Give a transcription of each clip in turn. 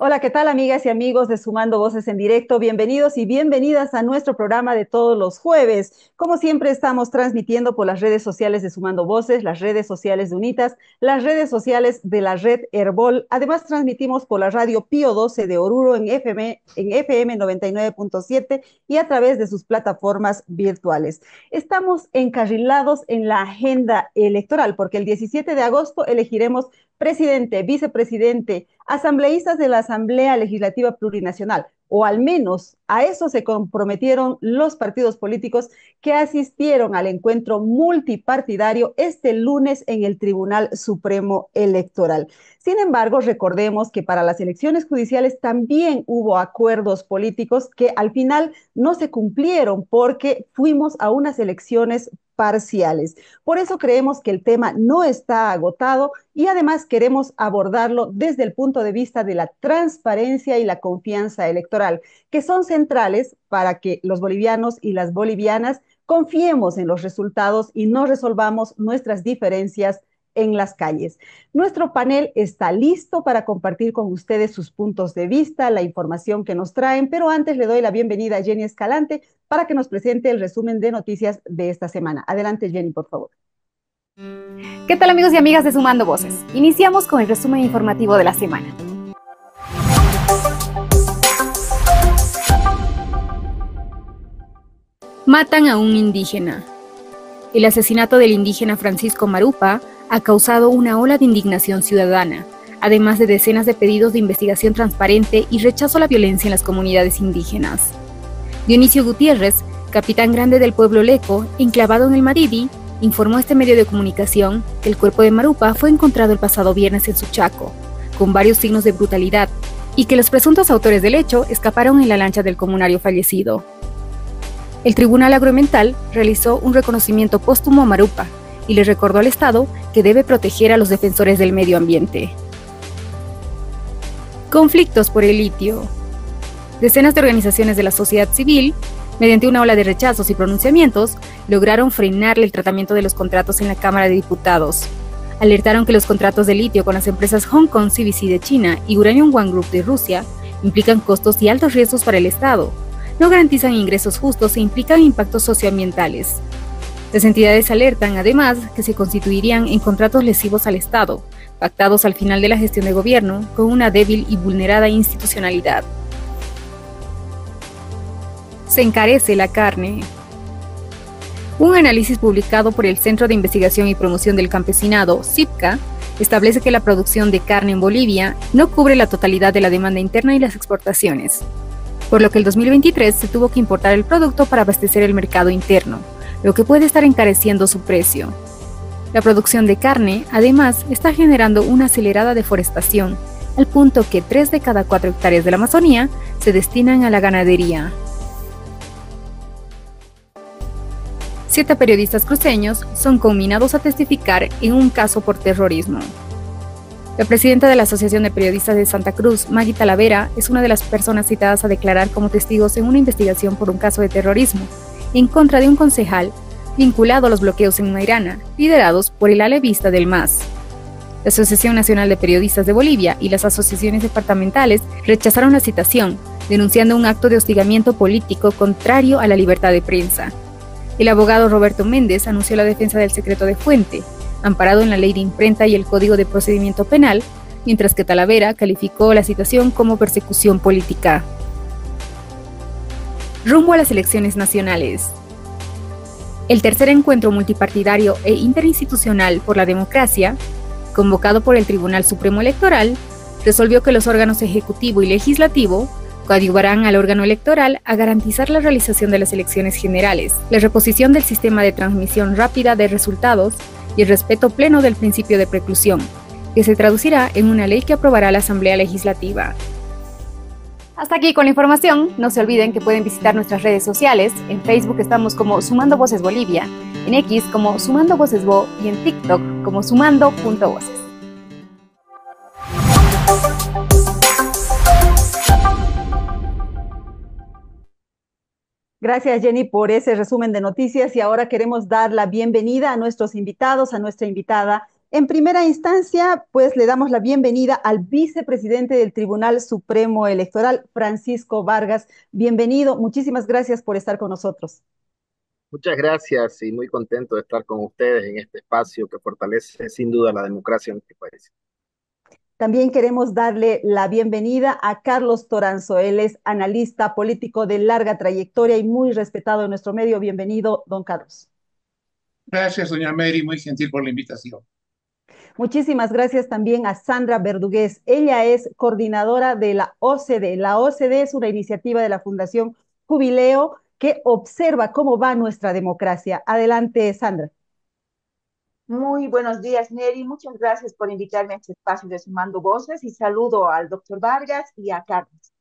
Hola, ¿qué tal amigas y amigos de Sumando Voces en Directo? Bienvenidos y bienvenidas a nuestro programa de todos los jueves. Como siempre estamos transmitiendo por las redes sociales de Sumando Voces, las redes sociales de UNITAS, las redes sociales de la red Herbol. Además transmitimos por la radio Pío 12 de Oruro en FM 99.7 y a través de sus plataformas virtuales. Estamos encarrilados en la agenda electoral porque el 17 de agosto elegiremos presidente, vicepresidente, asambleístas de la Asamblea Legislativa Plurinacional, o al menos a eso se comprometieron los partidos políticos que asistieron al encuentro multipartidario este lunes en el Tribunal Supremo Electoral. Sin embargo, recordemos que para las elecciones judiciales también hubo acuerdos políticos que al final no se cumplieron porque fuimos a unas elecciones parciales. Por eso creemos que el tema no está agotado y además queremos abordarlo desde el punto de vista de la transparencia y la confianza electoral, que son centrales para que los bolivianos y las bolivianas confiemos en los resultados y no resolvamos nuestras diferencias en las calles. Nuestro panel está listo para compartir con ustedes sus puntos de vista, la información que nos traen, pero antes le doy la bienvenida a Jenny Escalante para que nos presente el resumen de noticias de esta semana. Adelante, Jenny, por favor. ¿Qué tal amigos y amigas de Sumando Voces? Iniciamos con el resumen informativo de la semana. Matan a un indígena. El asesinato del indígena Francisco Marupa ha causado una ola de indignación ciudadana, además de decenas de pedidos de investigación transparente y rechazo a la violencia en las comunidades indígenas. Dionisio Gutiérrez, capitán grande del pueblo Leco, enclavado en el Madidi, informó a este medio de comunicación que el cuerpo de Marupa fue encontrado el pasado viernes en Suchaco, con varios signos de brutalidad, y que los presuntos autores del hecho escaparon en la lancha del comunario fallecido. El Tribunal Agroambiental realizó un reconocimiento póstumo a Marupa y le recordó al Estado que debe proteger a los defensores del medio ambiente. Conflictos por el litio. Decenas de organizaciones de la sociedad civil, mediante una ola de rechazos y pronunciamientos, lograron frenarle el tratamiento de los contratos en la Cámara de Diputados. Alertaron que los contratos de litio con las empresas Hong Kong CVC de China y Uranium One Group de Rusia implican costos y altos riesgos para el Estado, no garantizan ingresos justos e implican impactos socioambientales. Las entidades alertan, además, que se constituirían en contratos lesivos al Estado, pactados al final de la gestión de gobierno, con una débil y vulnerada institucionalidad. Se encarece la carne. Un análisis publicado por el Centro de Investigación y Promoción del Campesinado, CIPCA, establece que la producción de carne en Bolivia no cubre la totalidad de la demanda interna y las exportaciones, por lo que el 2023 se tuvo que importar el producto para abastecer el mercado interno, lo que puede estar encareciendo su precio. La producción de carne, además, está generando una acelerada deforestación, al punto que 3 de cada 4 hectáreas de la Amazonía se destinan a la ganadería. 7 periodistas cruceños son conminados a testificar en un caso por terrorismo. La presidenta de la Asociación de Periodistas de Santa Cruz, Maggie Talavera, es una de las personas citadas a declarar como testigos en una investigación por un caso de terrorismo en contra de un concejal vinculado a los bloqueos en Mairana, liderados por el alevista del MAS. La Asociación Nacional de Periodistas de Bolivia y las asociaciones departamentales rechazaron la citación, denunciando un acto de hostigamiento político contrario a la libertad de prensa. El abogado Roberto Méndez anunció la defensa del secreto de fuente, amparado en la Ley de Imprenta y el Código de Procedimiento Penal, mientras que Talavera calificó la citación como persecución política. Rumbo a las elecciones nacionales. El tercer encuentro multipartidario e interinstitucional por la democracia, convocado por el Tribunal Supremo Electoral, resolvió que los órganos ejecutivo y legislativo coadyuvarán al órgano electoral a garantizar la realización de las elecciones generales, la reposición del sistema de transmisión rápida de resultados y el respeto pleno del principio de preclusión, que se traducirá en una ley que aprobará la Asamblea Legislativa. Hasta aquí con la información. No se olviden que pueden visitar nuestras redes sociales. En Facebook estamos como Sumando Voces Bolivia, en X como Sumando Voces Bo y en TikTok como sumando.voces. Gracias, Jenny, por ese resumen de noticias y ahora queremos dar la bienvenida a nuestros invitados, a nuestra invitada En primera instancia, pues le damos la bienvenida al vicepresidente del Tribunal Supremo Electoral, Francisco Vargas. Bienvenido, muchísimas gracias por estar con nosotros. Muchas gracias y muy contento de estar con ustedes en este espacio que fortalece sin duda la democracia en este país. También queremos darle la bienvenida a Carlos Toranzo. Él es analista político de larga trayectoria y muy respetado en nuestro medio. Bienvenido, don Carlos. Gracias, doña Mary, muy gentil por la invitación. Muchísimas gracias también a Sandra Verdugués. Ella es coordinadora de la OCDE. La OCDE es una iniciativa de la Fundación Jubileo que observa cómo va nuestra democracia. Adelante, Sandra. Muy buenos días, Neri. Muchas gracias por invitarme a este espacio de Sumando Voces y saludo al doctor Vargas y a Carlos.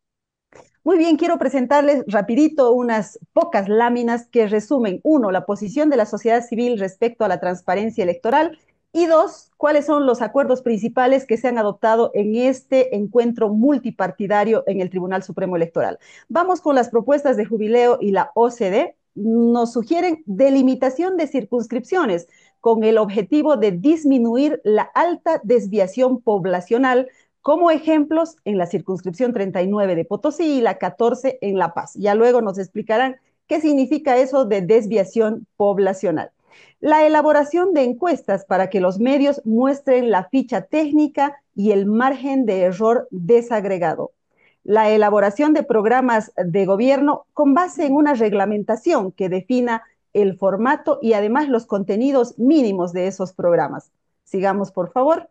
Muy bien, quiero presentarles rapidito unas pocas láminas que resumen, uno, la posición de la sociedad civil respecto a la transparencia electoral y dos, cuáles son los acuerdos principales que se han adoptado en este encuentro multipartidario en el Tribunal Supremo Electoral. Vamos con las propuestas de Jubileo y la OCDE. Nos sugieren delimitación de circunscripciones con el objetivo de disminuir la alta desviación poblacional como ejemplos en la circunscripción 39 de Potosí y la 14 en La Paz. Ya luego nos explicarán qué significa eso de desviación poblacional. La elaboración de encuestas para que los medios muestren la ficha técnica y el margen de error desagregado. La elaboración de programas de gobierno con base en una reglamentación que defina el formato y además los contenidos mínimos de esos programas. Sigamos, por favor.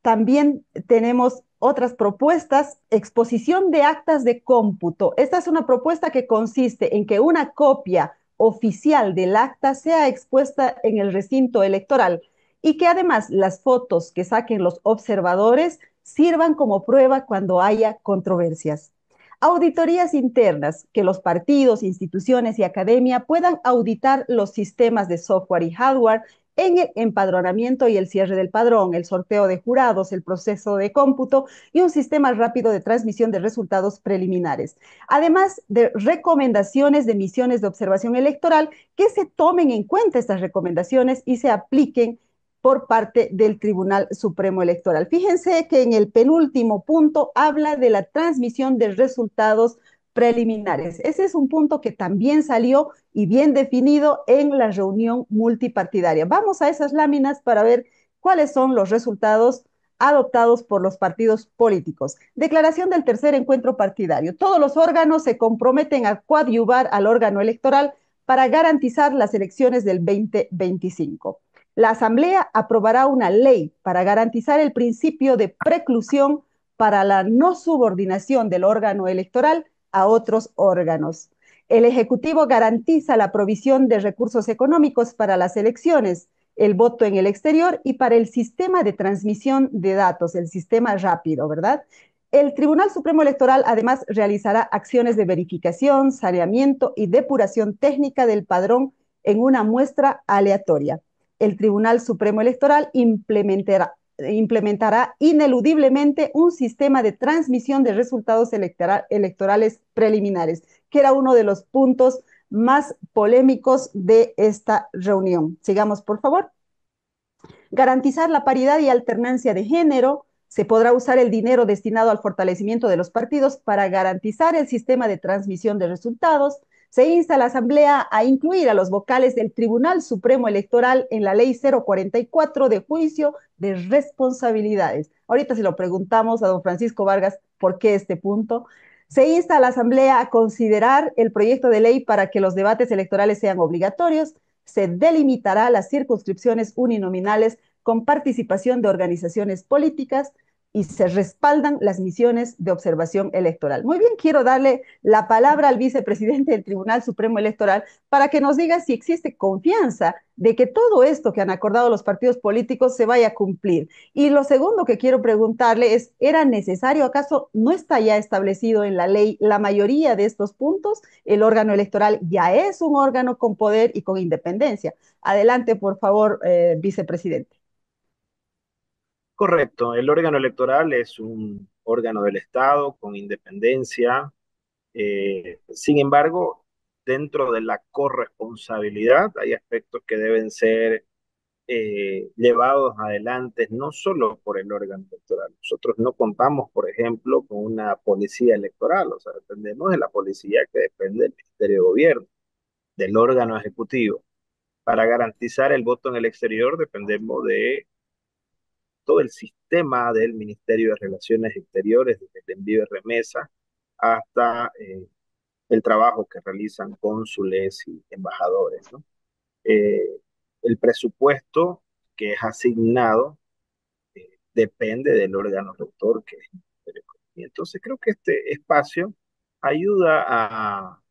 También tenemos otras propuestas, exposición de actas de cómputo. Esta es una propuesta que consiste en que una copia oficial del acta sea expuesta en el recinto electoral y que además las fotos que saquen los observadores sirvan como prueba cuando haya controversias. Auditorías internas, que los partidos, instituciones y academia puedan auditar los sistemas de software y hardware en el empadronamiento y el cierre del padrón, el sorteo de jurados, el proceso de cómputo y un sistema rápido de transmisión de resultados preliminares. Además de recomendaciones de misiones de observación electoral, que se tomen en cuenta estas recomendaciones y se apliquen por parte del Tribunal Supremo Electoral. Fíjense que en el penúltimo punto habla de la transmisión de resultados preliminares. Ese es un punto que también salió y bien definido en la reunión multipartidaria. Vamos a esas láminas para ver cuáles son los resultados adoptados por los partidos políticos. Declaración del tercer encuentro partidario. Todos los órganos se comprometen a coadyuvar al órgano electoral para garantizar las elecciones del 2025. La Asamblea aprobará una ley para garantizar el principio de preclusión para la no subordinación del órgano electoral a otros órganos. El Ejecutivo garantiza la provisión de recursos económicos para las elecciones, el voto en el exterior y para el sistema de transmisión de datos, el sistema rápido, ¿verdad? El Tribunal Supremo Electoral además realizará acciones de verificación, saneamiento y depuración técnica del padrón en una muestra aleatoria. El Tribunal Supremo Electoral implementará ineludiblemente un sistema de transmisión de resultados electorales preliminares, que era uno de los puntos más polémicos de esta reunión. Sigamos, por favor. Garantizar la paridad y alternancia de género. Se podrá usar el dinero destinado al fortalecimiento de los partidos para garantizar el sistema de transmisión de resultados. Se insta a la Asamblea a incluir a los vocales del Tribunal Supremo Electoral en la Ley 044 de juicio de responsabilidades. Ahorita se lo preguntamos a don Francisco Vargas por qué este punto. Se insta a la Asamblea a considerar el proyecto de ley para que los debates electorales sean obligatorios. Se delimitará las circunscripciones uninominales con participación de organizaciones políticas y se respaldan las misiones de observación electoral. Muy bien, quiero darle la palabra al vicepresidente del Tribunal Supremo Electoral para que nos diga si existe confianza de que todo esto que han acordado los partidos políticos se vaya a cumplir. Y lo segundo que quiero preguntarle es, ¿era necesario acaso no está ya establecido en la ley la mayoría de estos puntos? El órgano electoral ya es un órgano con poder y con independencia. Adelante, por favor, vicepresidente. Correcto, el órgano electoral es un órgano del Estado con independencia. Sin embargo, dentro de la corresponsabilidad hay aspectos que deben ser llevados adelante no solo por el órgano electoral. Nosotros no contamos, por ejemplo, con una policía electoral, o sea, dependemos de la policía que depende del Ministerio de Gobierno, del órgano ejecutivo. Para garantizar el voto en el exterior dependemos de todo el sistema del Ministerio de Relaciones Exteriores, desde el envío de remesas hasta el trabajo que realizan cónsules y embajadores, ¿no? Eh, el presupuesto que es asignado depende del órgano rector que es el Ministerio de Economía. Entonces creo que este espacio ayuda a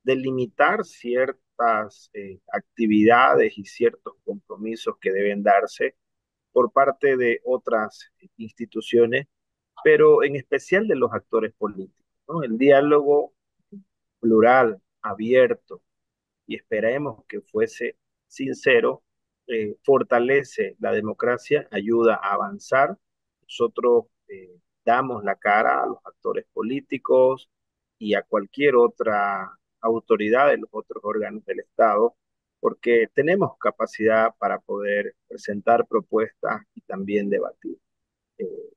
delimitar ciertas actividades y ciertos compromisos que deben darse por parte de otras instituciones, pero en especial de los actores políticos, ¿no? El diálogo plural, abierto, y esperemos que fuese sincero, fortalece la democracia, ayuda a avanzar. Nosotros damos la cara a los actores políticos y a cualquier otra autoridad de los otros órganos del Estado, porque tenemos capacidad para poder presentar propuestas y también debatir. Eh,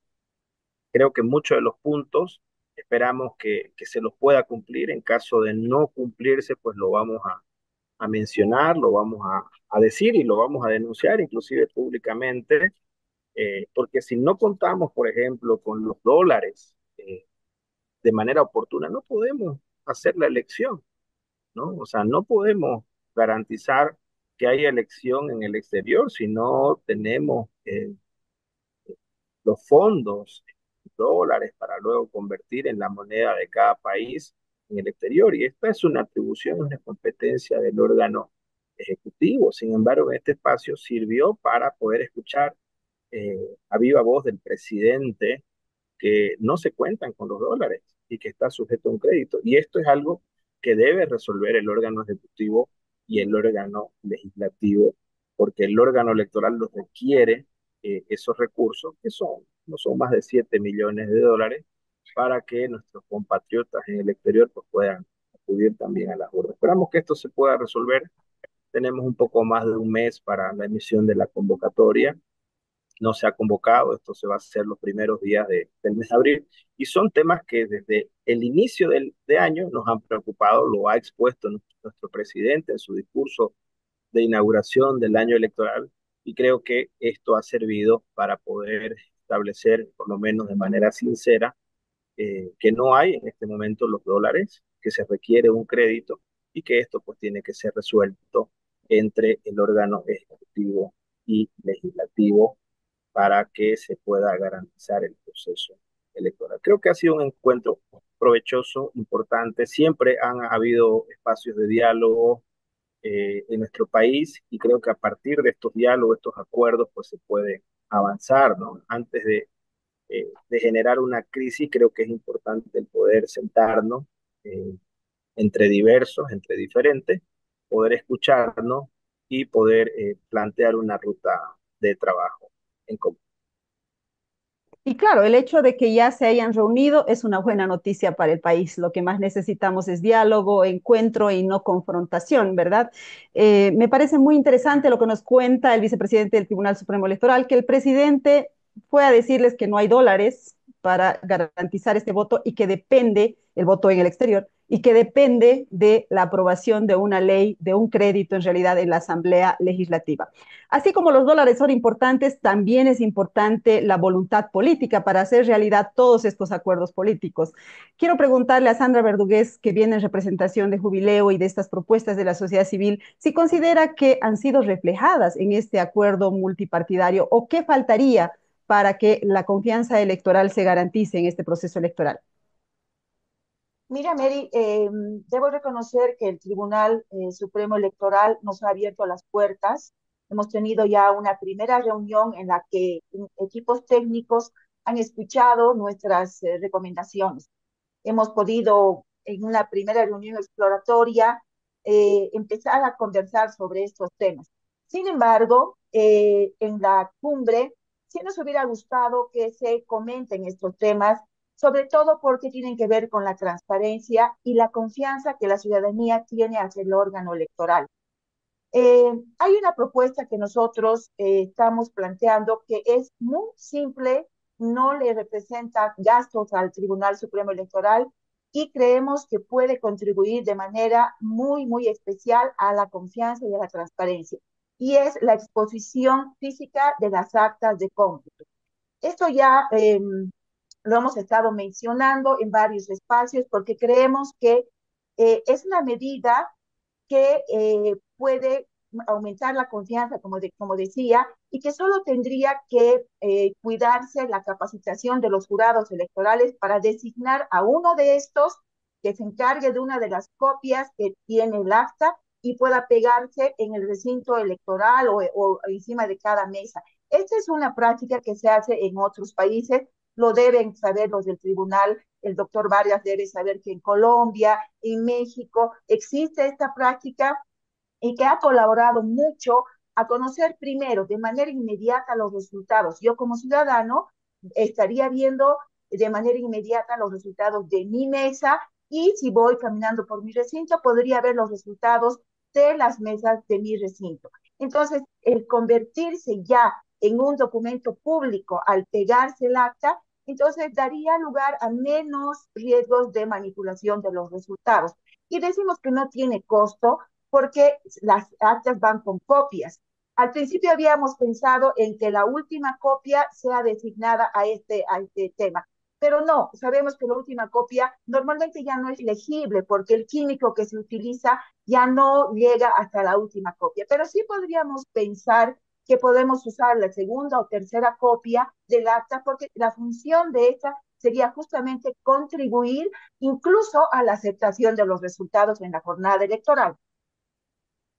Creo que muchos de los puntos esperamos que se los pueda cumplir. En caso de no cumplirse, pues lo vamos a mencionar, lo vamos a decir y lo vamos a denunciar, inclusive públicamente, porque si no contamos, por ejemplo, con los dólares de manera oportuna, no podemos hacer la elección, ¿no? O sea, no podemos garantizar que haya elección en el exterior si no tenemos los fondos, dólares, para luego convertir en la moneda de cada país en el exterior. Y esta es una atribución, una competencia del órgano ejecutivo. Sin embargo, en este espacio sirvió para poder escuchar a viva voz del presidente que no se cuentan con los dólares y que está sujeto a un crédito. Y esto es algo que debe resolver el órgano ejecutivo y el órgano legislativo, porque el órgano electoral los requiere esos recursos, que son, no son más de 7 millones de dólares, para que nuestros compatriotas en el exterior pues, puedan acudir también a las urnas. Esperamos que esto se pueda resolver. Tenemos un poco más de un mes para la emisión de la convocatoria. No se ha convocado, esto se va a hacer los primeros días del mes de abril, y son temas que desde el inicio de año nos han preocupado, lo ha expuesto nuestro presidente en su discurso de inauguración del año electoral, y creo que esto ha servido para poder establecer, por lo menos de manera sincera, que no hay en este momento los dólares, que se requiere un crédito y que esto pues tiene que ser resuelto entre el órgano ejecutivo y legislativo para que se pueda garantizar el proceso electoral. Creo que ha sido un encuentro provechoso, importante. Siempre han habido espacios de diálogo en nuestro país, y creo que a partir de estos diálogos, estos acuerdos, pues se puede avanzar, ¿no? Antes de generar una crisis, creo que es importante el poder sentarnos eh, entre diversos, entre diferentes, poder escucharnos y poder plantear una ruta de trabajo en común. Y claro, el hecho de que ya se hayan reunido es una buena noticia para el país. Lo que más necesitamos es diálogo, encuentro y no confrontación, ¿verdad? Me parece muy interesante lo que nos cuenta el vicepresidente del Tribunal Supremo Electoral, que el presidente fue a decirles que no hay dólares para garantizar este voto y que depende el voto en el exterior y que depende de la aprobación de una ley, de un crédito en realidad en la Asamblea Legislativa. Así como los dólares son importantes, también es importante la voluntad política para hacer realidad todos estos acuerdos políticos. Quiero preguntarle a Sandra Verdugués, que viene en representación de Jubileo y de estas propuestas de la sociedad civil, si considera que han sido reflejadas en este acuerdo multipartidario o qué faltaría para que la confianza electoral se garantice en este proceso electoral. Mira, Mary, debo reconocer que el Tribunal Supremo Electoral nos ha abierto las puertas. Hemos tenido ya una primera reunión en la que equipos técnicos han escuchado nuestras recomendaciones. Hemos podido, en una primera reunión exploratoria, empezar a conversar sobre estos temas. Sin embargo, en la cumbre, sí nos hubiera gustado que se comenten estos temas, sobre todo porque tienen que ver con la transparencia y la confianza que la ciudadanía tiene hacia el órgano electoral. Hay una propuesta que nosotros estamos planteando que es muy simple, no le representa gastos al Tribunal Supremo Electoral y creemos que puede contribuir de manera muy, muy especial a la confianza y a la transparencia. Y es la exposición física de las actas de cómputo. Esto ya lo hemos estado mencionando en varios espacios porque creemos que es una medida que puede aumentar la confianza, como decía, y que solo tendría que cuidarse la capacitación de los jurados electorales para designar a uno de estos que se encargue de una de las copias que tiene el acta y pueda pegarse en el recinto electoral o encima de cada mesa. Esta es una práctica que se hace en otros países, lo deben saber los del tribunal. El doctor Vargas debe saber que en Colombia, en México, existe esta práctica y que ha colaborado mucho a conocer primero de manera inmediata los resultados. Yo como ciudadano estaría viendo de manera inmediata los resultados de mi mesa y si voy caminando por mi recinto podría ver los resultados de las mesas de mi recinto. Entonces, el convertirse ya en un documento público al pegarse el acta, entonces daría lugar a menos riesgos de manipulación de los resultados. Y decimos que no tiene costo porque las actas van con copias. Al principio habíamos pensado en que la última copia sea designada a este tema, pero no, sabemos que la última copia normalmente ya no es legible porque el químico que se utiliza ya no llega hasta la última copia, pero sí podríamos pensar que podemos usar la segunda o tercera copia del acta porque la función de esta sería justamente contribuir incluso a la aceptación de los resultados en la jornada electoral.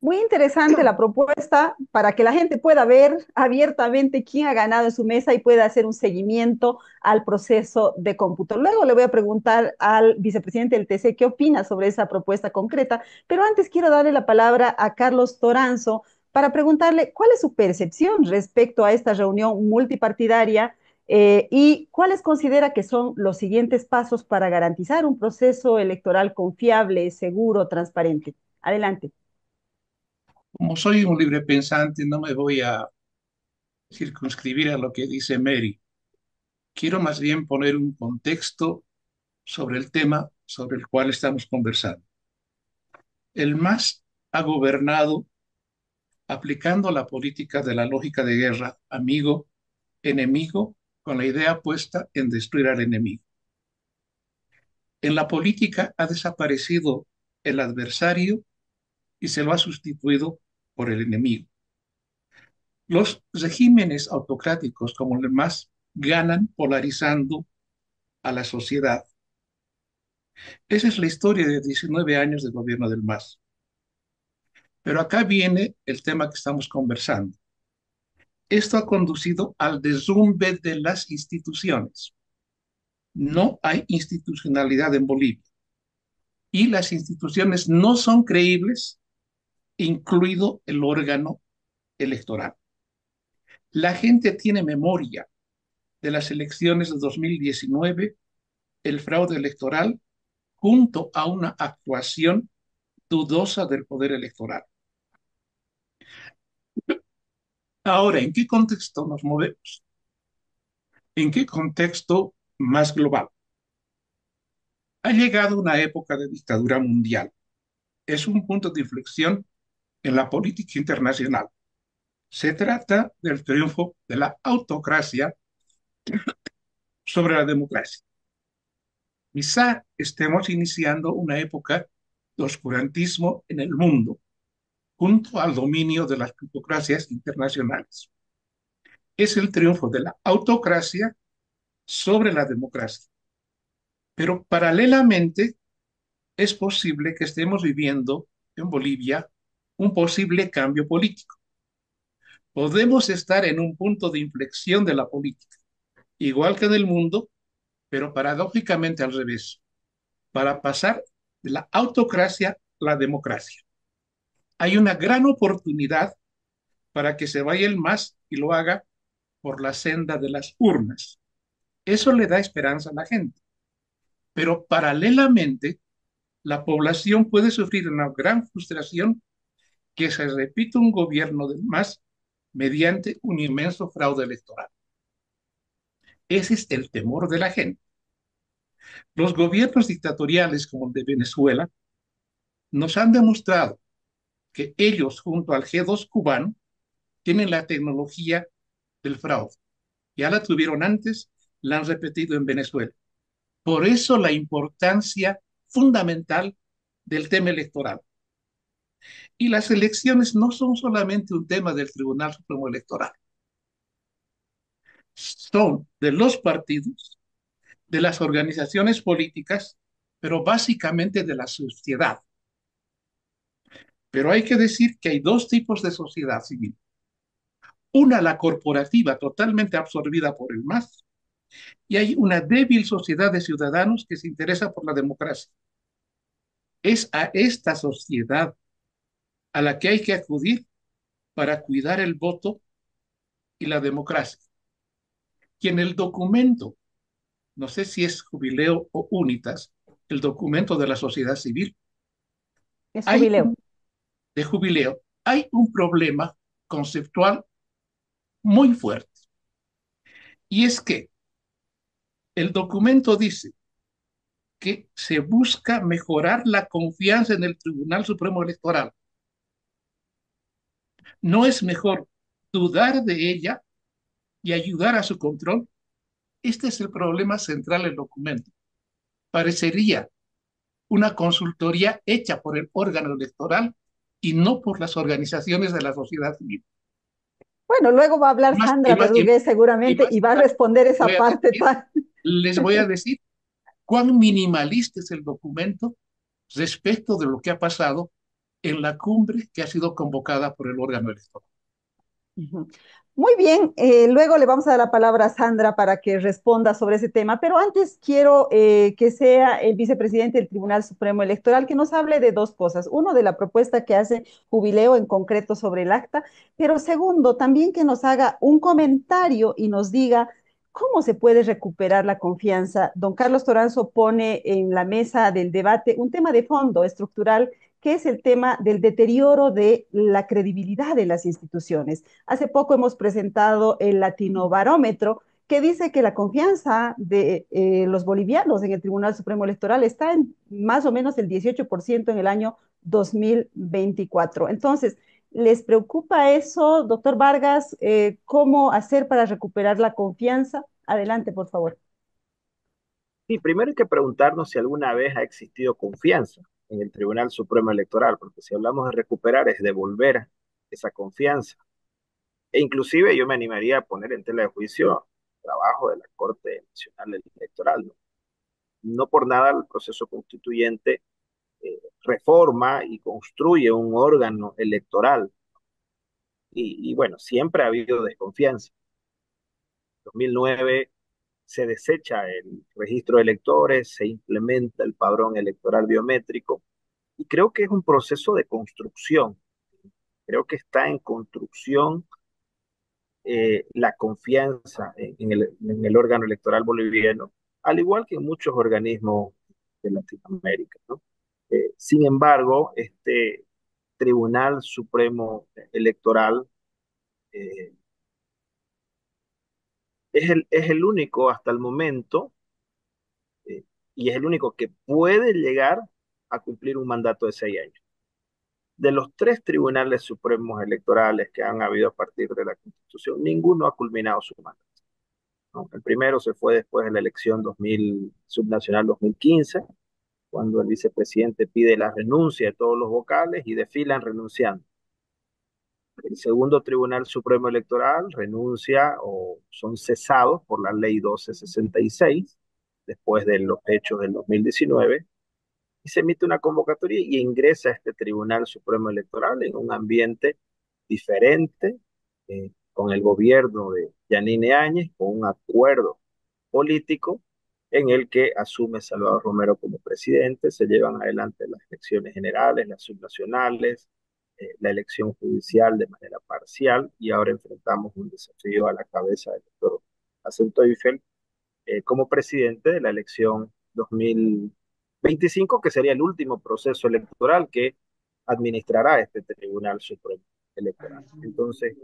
Muy interesante la propuesta para que la gente pueda ver abiertamente quién ha ganado en su mesa y pueda hacer un seguimiento al proceso de cómputo. Luego le voy a preguntar al vicepresidente del TC qué opina sobre esa propuesta concreta, pero antes quiero darle la palabra a Carlos Toranzo para preguntarle cuál es su percepción respecto a esta reunión multipartidaria y cuáles considera que son los siguientes pasos para garantizar un proceso electoral confiable, seguro, transparente. Adelante. Como soy un libre pensante, no me voy a circunscribir a lo que dice Mary. Quiero más bien poner un contexto sobre el tema sobre el cual estamos conversando. El MAS ha gobernado aplicando la política de la lógica de guerra, amigo, enemigo, con la idea puesta en destruir al enemigo. En la política ha desaparecido el adversario y se lo ha sustituido por el enemigo. Los regímenes autocráticos como el MAS ganan polarizando a la sociedad. Esa es la historia de 19 años de gobierno del MAS. Pero acá viene el tema que estamos conversando. Esto ha conducido al derrumbe de las instituciones. No hay institucionalidad en Bolivia y las instituciones no son creíbles, incluido el órgano electoral. La gente tiene memoria de las elecciones de 2019, el fraude electoral, junto a una actuación dudosa del poder electoral. Ahora, ¿en qué contexto nos movemos? ¿En qué contexto más global? Ha llegado una época de dictadura mundial. Es un punto de inflexión en la política internacional. Se trata del triunfo de la autocracia sobre la democracia. Quizá estemos iniciando una época de oscurantismo en el mundo, junto al dominio de las plutocracias internacionales. Es el triunfo de la autocracia sobre la democracia. Pero paralelamente es posible que estemos viviendo en Bolivia un posible cambio político. Podemos estar en un punto de inflexión de la política, igual que en el mundo, pero paradójicamente al revés, para pasar de la autocracia a la democracia. Hay una gran oportunidad para que se vaya el MAS y lo haga por la senda de las urnas. Eso le da esperanza a la gente. Pero paralelamente, la población puede sufrir una gran frustración que se repita un gobierno del MAS mediante un inmenso fraude electoral. Ese es el temor de la gente. Los gobiernos dictatoriales como el de Venezuela nos han demostrado que ellos, junto al G2 cubano, tienen la tecnología del fraude. Ya la tuvieron antes, la han repetido en Venezuela. Por eso la importancia fundamental del tema electoral. Y las elecciones no son solamente un tema del Tribunal Supremo Electoral, son de los partidos, de las organizaciones políticas, pero básicamente de la sociedad. Pero hay que decir que hay dos tipos de sociedad civil. Una, la corporativa, totalmente absorbida por el MAS, y hay una débil sociedad de ciudadanos que se interesa por la democracia. Es a esta sociedad a la que hay que acudir para cuidar el voto y la democracia. Y en el documento, no sé si es Jubileo o Unitas, el documento de la sociedad civil, Es hay jubileo. de Jubileo, hay un problema conceptual muy fuerte. Y es que el documento dice que se busca mejorar la confianza en el Tribunal Supremo Electoral. ¿No es mejor dudar de ella y ayudar a su control? Este es el problema central del documento. Parecería una consultoría hecha por el órgano electoral y no por las organizaciones de la sociedad civil. Bueno, luego va a hablar Más, Sandra Berrugués y seguramente más, y va a responder esa voy a parte decir, tan... les voy a decir cuán minimalista es el documento respecto de lo que ha pasado en la cumbre que ha sido convocada por el órgano electoral. Ujú. Muy bien, luego le vamos a dar la palabra a Sandra para que responda sobre ese tema, pero antes quiero que sea el vicepresidente del Tribunal Supremo Electoral que nos hable de dos cosas. Uno, de la propuesta que hace Jubileo en concreto sobre el acta, pero segundo, también que nos haga un comentario y nos diga cómo se puede recuperar la confianza. Don Carlos Toranzo pone en la mesa del debate un tema de fondo estructural, que es el tema del deterioro de la credibilidad de las instituciones. Hace poco hemos presentado el Latinobarómetro, que dice que la confianza de los bolivianos en el Tribunal Supremo Electoral está en más o menos el 18% en el año 2024. Entonces, ¿les preocupa eso, doctor Vargas? ¿Cómo hacer para recuperar la confianza? Adelante, por favor. Sí, primero hay que preguntarnos si alguna vez ha existido confianza en el Tribunal Supremo Electoral, porque si hablamos de recuperar es devolver esa confianza. E inclusive yo me animaría a poner en tela de juicio el trabajo de la Corte Nacional Electoral. No, no por nada el proceso constituyente reforma y construye un órgano electoral. Y bueno, siempre ha habido desconfianza. En 2009 se desecha el registro de electores, se implementa el padrón electoral biométrico y creo que es un proceso de construcción. Creo que está en construcción la confianza en el órgano electoral boliviano, al igual que en muchos organismos de Latinoamérica, ¿no? Sin embargo, este Tribunal Supremo Electoral eh, es el único hasta el momento eh, y es el único que puede llegar a cumplir un mandato de 6 años. De los tres tribunales supremos electorales que han habido a partir de la Constitución, ninguno ha culminado su mandato, ¿no? El primero se fue después de la elección 2000, subnacional 2015, cuando el vicepresidente pide la renuncia de todos los vocales y desfilan renunciando. El segundo Tribunal Supremo Electoral renuncia o son cesados por la ley 1266 después de los hechos del 2019 y se emite una convocatoria y ingresa a este Tribunal Supremo Electoral en un ambiente diferente, con el gobierno de Yanine Áñez, con un acuerdo político en el que asume Salvador Romero como presidente, se llevan adelante las elecciones generales, las subnacionales, la elección judicial de manera parcial y ahora enfrentamos un desafío a la cabeza del doctor Acento Eiffel como presidente de la elección 2025, que sería el último proceso electoral que administrará este Tribunal Supremo Electoral. Entonces,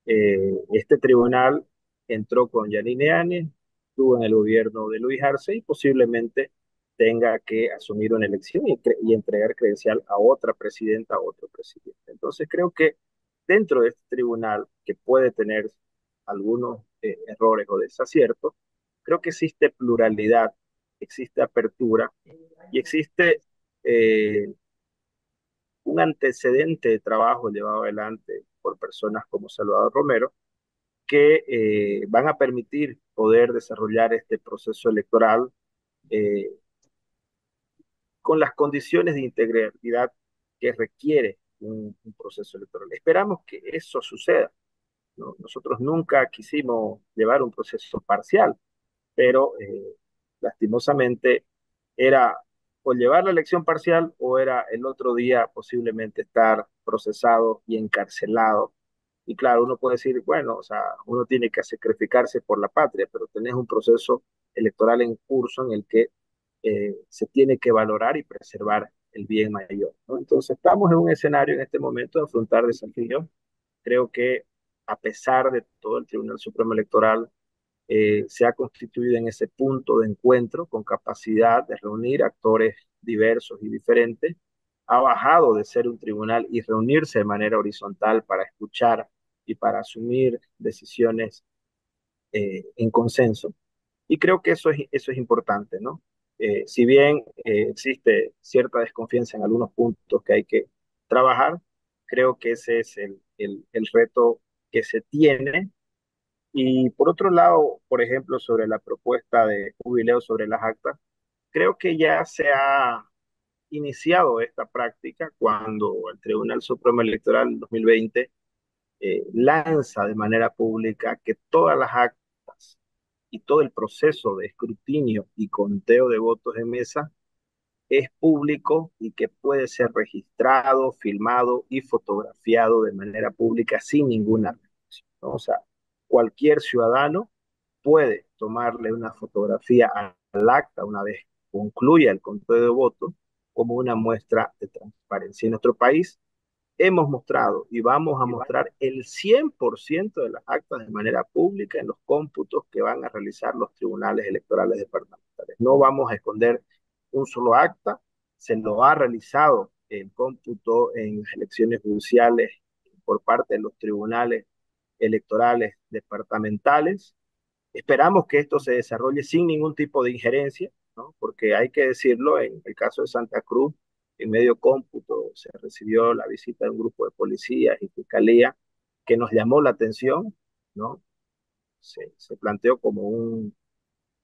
este tribunal entró con Yanine Áñez, estuvo en el gobierno de Luis Arce y posiblemente tenga que asumir una elección y entregar credencial a otra presidenta, a otro presidente. Entonces creo que dentro de este tribunal, que puede tener algunos errores o desaciertos, creo que existe pluralidad, existe apertura y existe un antecedente de trabajo llevado adelante por personas como Salvador Romero, que van a permitir poder desarrollar este proceso electoral eh, con las condiciones de integridad que requiere un proceso electoral. Esperamos que eso suceda, ¿no? Nosotros nunca quisimos llevar un proceso parcial, pero lastimosamente era o llevar la elección parcial o era el otro día posiblemente estar procesado y encarcelado. Y claro, uno puede decir, bueno, o sea, uno tiene que sacrificarse por la patria, pero tenés un proceso electoral en curso en el que se tiene que valorar y preservar el bien mayor, ¿no? Entonces, estamos en un escenario en este momento de afrontar desafíos. Creo que a pesar de todo, el Tribunal Supremo Electoral se ha constituido en ese punto de encuentro con capacidad de reunir actores diversos y diferentes. Ha bajado de ser un tribunal y reunirse de manera horizontal para escuchar y para asumir decisiones en consenso. Y creo que eso es importante, ¿no? Si bien existe cierta desconfianza en algunos puntos que hay que trabajar, creo que ese es el reto que se tiene. Y por otro lado, por ejemplo, sobre la propuesta de jubileo sobre las actas, creo que ya se ha iniciado esta práctica cuando el Tribunal Supremo Electoral en 2020 lanza de manera pública que todas las actas y todo el proceso de escrutinio y conteo de votos en mesa es público y que puede ser registrado, filmado y fotografiado de manera pública sin ninguna restricción, ¿no? O sea, cualquier ciudadano puede tomarle una fotografía al acta una vez concluya el conteo de votos como una muestra de transparencia. En nuestro país hemos mostrado y vamos a mostrar el 100% de las actas de manera pública en los cómputos que van a realizar los tribunales electorales departamentales. No vamos a esconder un solo acta, se lo ha realizado el cómputo en las elecciones judiciales por parte de los tribunales electorales departamentales. Esperamos que esto se desarrolle sin ningún tipo de injerencia, ¿no? Porque hay que decirlo, en el caso de Santa Cruz, en medio cómputo se recibió la visita de un grupo de policías y fiscalía que nos llamó la atención, ¿no? Se planteó como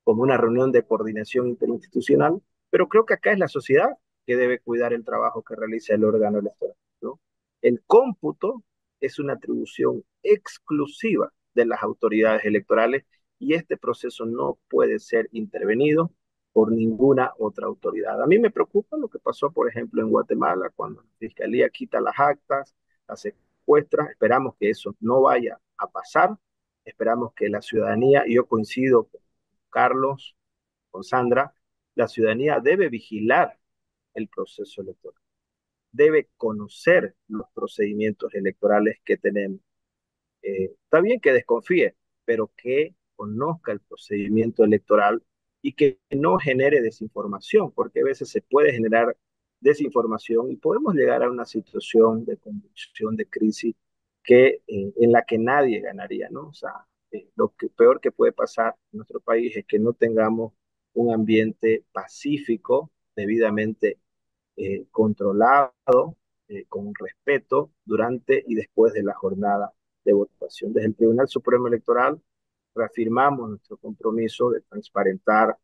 una reunión de coordinación interinstitucional, pero creo que acá es la sociedad que debe cuidar el trabajo que realiza el órgano electoral, ¿no? El cómputo es una atribución exclusiva de las autoridades electorales y este proceso no puede ser intervenido por ninguna otra autoridad. A mí me preocupa lo que pasó, por ejemplo, en Guatemala, cuando la Fiscalía quita las actas, las secuestra. Esperamos que eso no vaya a pasar. Esperamos que la ciudadanía, y yo coincido Carlos, con Sandra, la ciudadanía debe vigilar el proceso electoral, debe conocer los procedimientos electorales que tenemos. Está bien que desconfíe, pero que conozca el procedimiento electoral y que no genere desinformación, porque a veces se puede generar desinformación y podemos llegar a una situación de convulsión, de crisis, en la que nadie ganaría, ¿no? O sea, lo que, peor que puede pasar en nuestro país es que no tengamos un ambiente pacífico, debidamente controlado, con respeto durante y después de la jornada de votación. Desde el Tribunal Supremo Electoral reafirmamos nuestro compromiso de transparentar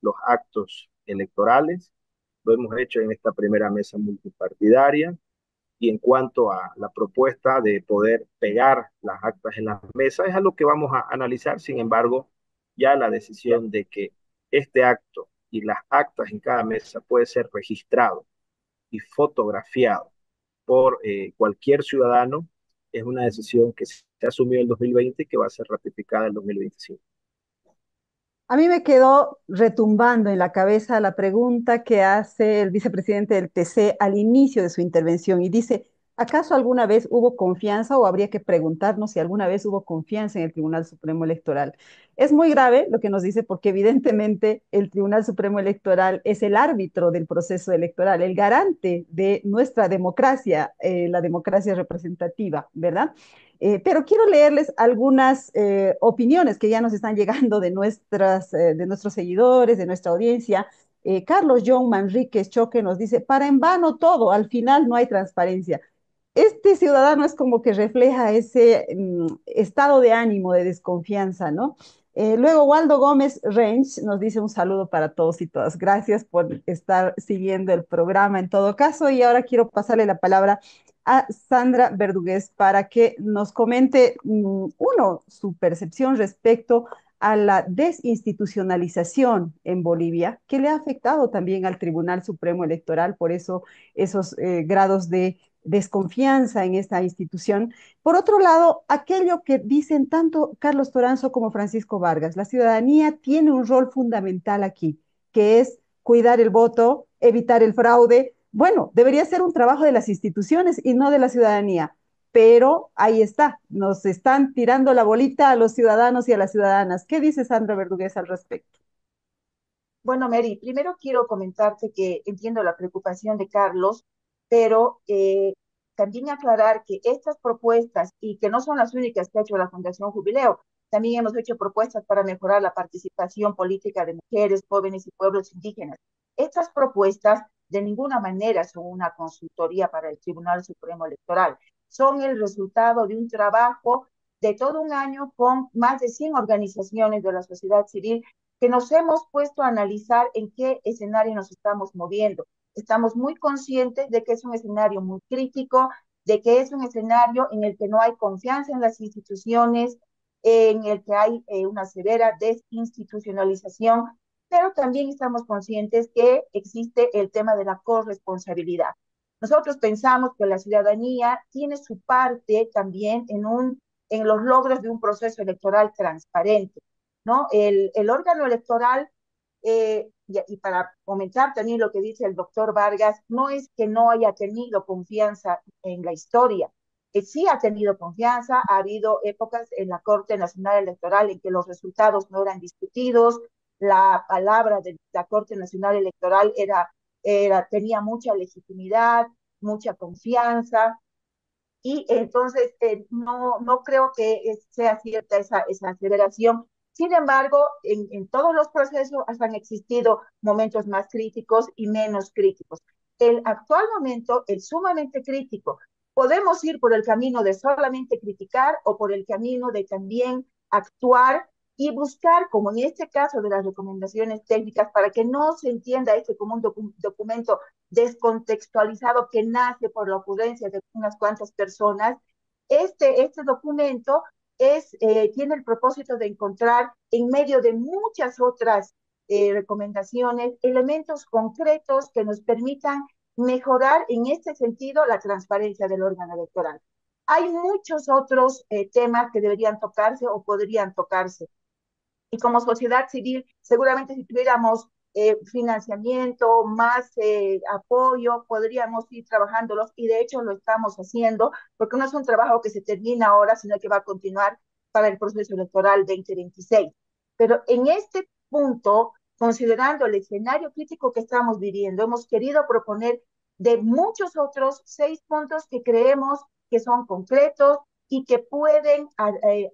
los actos electorales. Lo hemos hecho en esta primera mesa multipartidaria. Y en cuanto a la propuesta de poder pegar las actas en las mesas, es algo que vamos a analizar. Sin embargo, ya la decisión de que este acto y las actas en cada mesa puede ser registrado y fotografiado por cualquier ciudadano es una decisión que se asumió en el 2020 y que va a ser ratificada en el 2025. A mí me quedó retumbando en la cabeza la pregunta que hace el vicepresidente del TC al inicio de su intervención y dice, ¿acaso alguna vez hubo confianza o habría que preguntarnos si alguna vez hubo confianza en el Tribunal Supremo Electoral? Es muy grave lo que nos dice porque evidentemente el Tribunal Supremo Electoral es el árbitro del proceso electoral, el garante de nuestra democracia, la democracia representativa, ¿verdad? Pero quiero leerles algunas opiniones que ya nos están llegando de nuestros seguidores, de nuestra audiencia. Carlos John Manríquez Choque nos dice, para en vano todo, al final no hay transparencia. Este ciudadano es como que refleja ese estado de ánimo, de desconfianza, ¿no? Luego Waldo Gómez Range nos dice un saludo para todos y todas. Gracias por estar siguiendo el programa en todo caso. Y ahora quiero pasarle la palabra a Sandra Verdugués para que nos comente, uno, su percepción respecto a la desinstitucionalización en Bolivia, que le ha afectado también al Tribunal Supremo Electoral, por eso esos grados de desconfianza en esta institución. Por otro lado, aquello que dicen tanto Carlos Toranzo como Francisco Vargas, la ciudadanía tiene un rol fundamental aquí, que es cuidar el voto, evitar el fraude. Bueno, debería ser un trabajo de las instituciones y no de la ciudadanía, pero ahí está, nos están tirando la bolita a los ciudadanos y a las ciudadanas. ¿Qué dice Sandra Verdugués al respecto? Bueno, Mary, primero quiero comentarte que entiendo la preocupación de Carlos, pero también aclarar que estas propuestas, y que no son las únicas que ha hecho la Fundación Jubileo, también hemos hecho propuestas para mejorar la participación política de mujeres, jóvenes y pueblos indígenas. Estas propuestas de ninguna manera son una consultoría para el Tribunal Supremo Electoral, son el resultado de un trabajo de todo un año con más de 100 organizaciones de la sociedad civil que nos hemos puesto a analizar en qué escenario nos estamos moviendo. Estamos muy conscientes de que es un escenario muy crítico, de que es un escenario en el que no hay confianza en las instituciones, en el que hay una severa desinstitucionalización, pero también estamos conscientes que existe el tema de la corresponsabilidad. Nosotros pensamos que la ciudadanía tiene su parte también en los logros de un proceso electoral transparente, ¿no? El órgano electoral, y para comentar también lo que dice el doctor Vargas, no es que no haya tenido confianza en la historia, sí ha tenido confianza, ha habido épocas en la Corte Nacional Electoral en que los resultados no eran discutidos, la palabra de la Corte Nacional Electoral tenía mucha legitimidad, mucha confianza, y entonces no creo que sea cierta esa aseveración. Sin embargo, en todos los procesos han existido momentos más críticos y menos críticos. El actual momento es sumamente crítico. Podemos ir por el camino de solamente criticar o por el camino de también actuar y buscar, como en este caso de las recomendaciones técnicas, para que no se entienda este como un documento descontextualizado que nace por la ocurrencia de unas cuantas personas. Este documento tiene el propósito de encontrar en medio de muchas otras recomendaciones elementos concretos que nos permitan mejorar en este sentido la transparencia del órgano electoral. Hay muchos otros temas que deberían tocarse o podrían tocarse. Y como sociedad civil, seguramente si tuviéramos financiamiento, más apoyo, podríamos ir trabajándolos y de hecho lo estamos haciendo, porque no es un trabajo que se termina ahora, sino que va a continuar para el proceso electoral 2026. Pero en este punto, considerando el escenario crítico que estamos viviendo, hemos querido proponer de muchos otros 6 puntos que creemos que son concretos y que pueden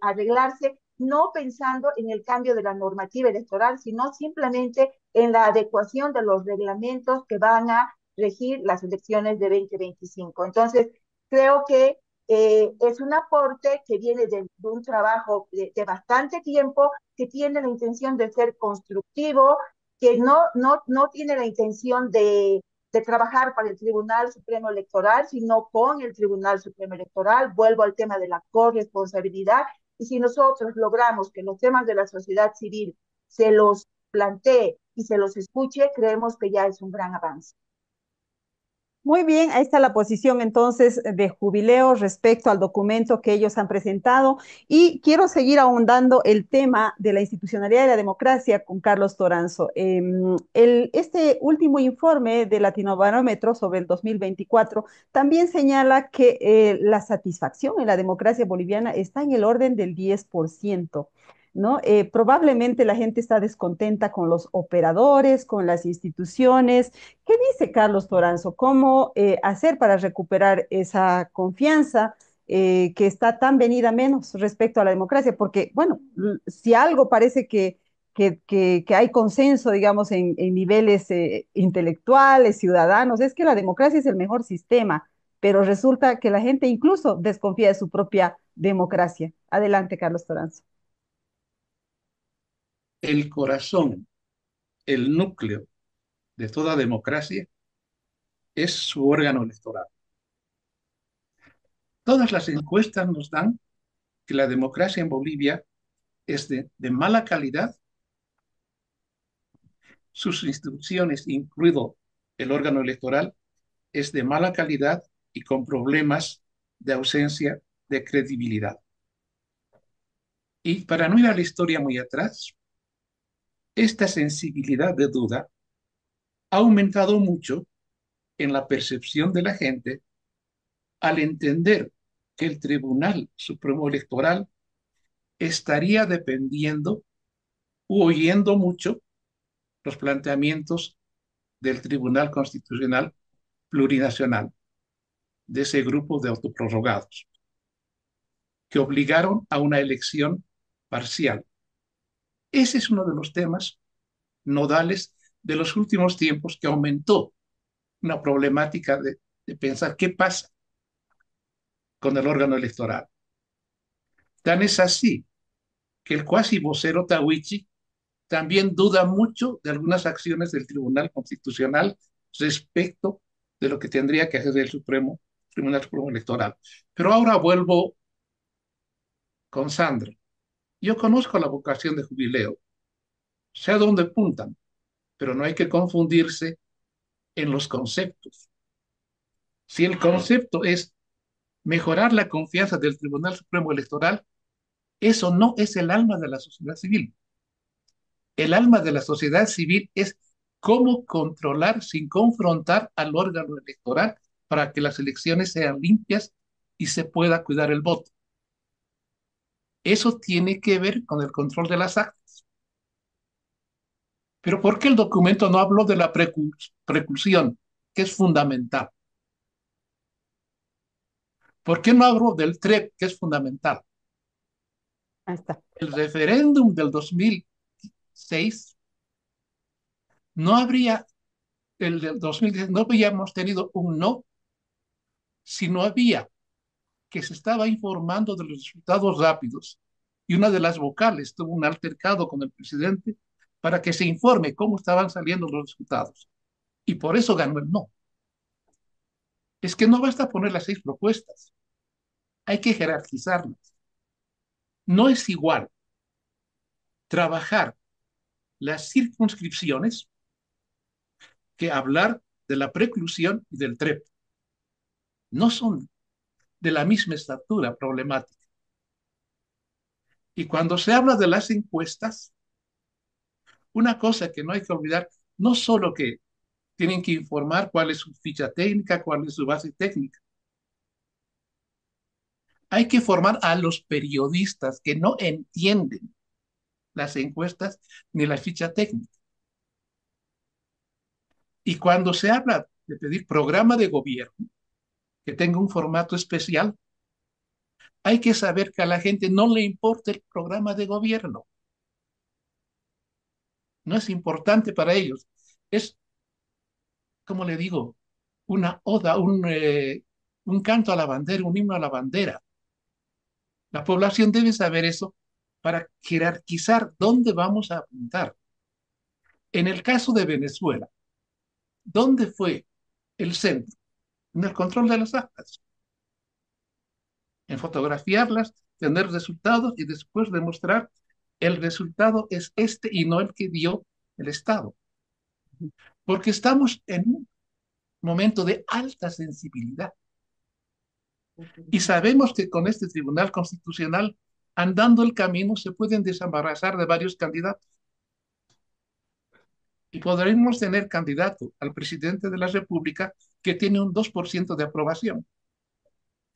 arreglarse no pensando en el cambio de la normativa electoral, sino simplemente en la adecuación de los reglamentos que van a regir las elecciones de 2025. Entonces, creo que es un aporte que viene de un trabajo de bastante tiempo, que tiene la intención de ser constructivo, que no tiene la intención de trabajar para el Tribunal Supremo Electoral, sino con el Tribunal Supremo Electoral. Vuelvo al tema de la corresponsabilidad. Y si nosotros logramos que los temas de la sociedad civil se los plantee y se los escuche, creemos que ya es un gran avance. Muy bien, ahí está la posición entonces de Jubileo respecto al documento que ellos han presentado y quiero seguir ahondando el tema de la institucionalidad de la democracia con Carlos Toranzo. Este último informe de Latinobarómetro sobre el 2024 también señala que la satisfacción en la democracia boliviana está en el orden del 10%. ¿No? Probablemente la gente está descontenta con los operadores, con las instituciones. ¿Qué dice Carlos Toranzo? ¿Cómo hacer para recuperar esa confianza que está tan venida menos respecto a la democracia? Porque, bueno, si algo parece que hay consenso, digamos, en niveles intelectuales, ciudadanos, es que la democracia es el mejor sistema, pero resulta que la gente incluso desconfía de su propia democracia. Adelante, Carlos Toranzo. El corazón, el núcleo de toda democracia es su órgano electoral. Todas las encuestas nos dan que la democracia en Bolivia es de mala calidad, sus instituciones, incluido el órgano electoral, es de mala calidad y con problemas de ausencia de credibilidad. Y para no ir a la historia muy atrás, esta sensibilidad de duda ha aumentado mucho en la percepción de la gente al entender que el Tribunal Supremo Electoral estaría dependiendo u oyendo mucho los planteamientos del Tribunal Constitucional Plurinacional, de ese grupo de autoprorrogados, que obligaron a una elección parcial. Ese es uno de los temas nodales de los últimos tiempos que aumentó una problemática de pensar qué pasa con el órgano electoral. Tan es así que el cuasi vocero Tawichi también duda mucho de algunas acciones del Tribunal Constitucional respecto de lo que tendría que hacer el Tribunal Supremo Electoral. Pero ahora vuelvo con Sandra. Yo conozco la vocación de Jubileo, sé a dónde apuntan, pero no hay que confundirse en los conceptos. Si el concepto es mejorar la confianza del Tribunal Supremo Electoral, eso no es el alma de la sociedad civil. El alma de la sociedad civil es cómo controlar sin confrontar al órgano electoral para que las elecciones sean limpias y se pueda cuidar el voto. Eso tiene que ver con el control de las actas. Pero ¿por qué el documento no habló de la preclusión, que es fundamental? ¿Por qué no habló del TREP, que es fundamental? Ahí está. El referéndum del 2006 no habría, el del 2010, no habríamos tenido un no si no había que se estaba informando de los resultados rápidos y una de las vocales tuvo un altercado con el presidente para que se informe cómo estaban saliendo los resultados. Y por eso ganó el no. Es que no basta poner las 6 propuestas, hay que jerarquizarlas. No es igual trabajar las circunscripciones que hablar de la preclusión y del TREP. No son de la misma estatura problemática. Y cuando se habla de las encuestas, una cosa que no hay que olvidar, no solo que tienen que informar cuál es su ficha técnica, cuál es su base técnica, hay que formar a los periodistas que no entienden las encuestas ni la ficha técnica. Y cuando se habla de pedir programa de gobierno que tenga un formato especial, hay que saber que a la gente no le importa el programa de gobierno. No es importante para ellos. Es, como le digo, una oda, un canto a la bandera, un himno a la bandera. La población debe saber eso para jerarquizar dónde vamos a apuntar. En el caso de Venezuela, ¿dónde fue el centro? En el control de las actas, en fotografiarlas, tener resultados y después demostrar el resultado es este y no el que dio el Estado. Porque estamos en momento de alta sensibilidad. Y sabemos que con este Tribunal Constitucional, andando el camino, se pueden desembarazar de varios candidatos. Y podremos tener candidato al presidente de la República que tiene un 2% de aprobación.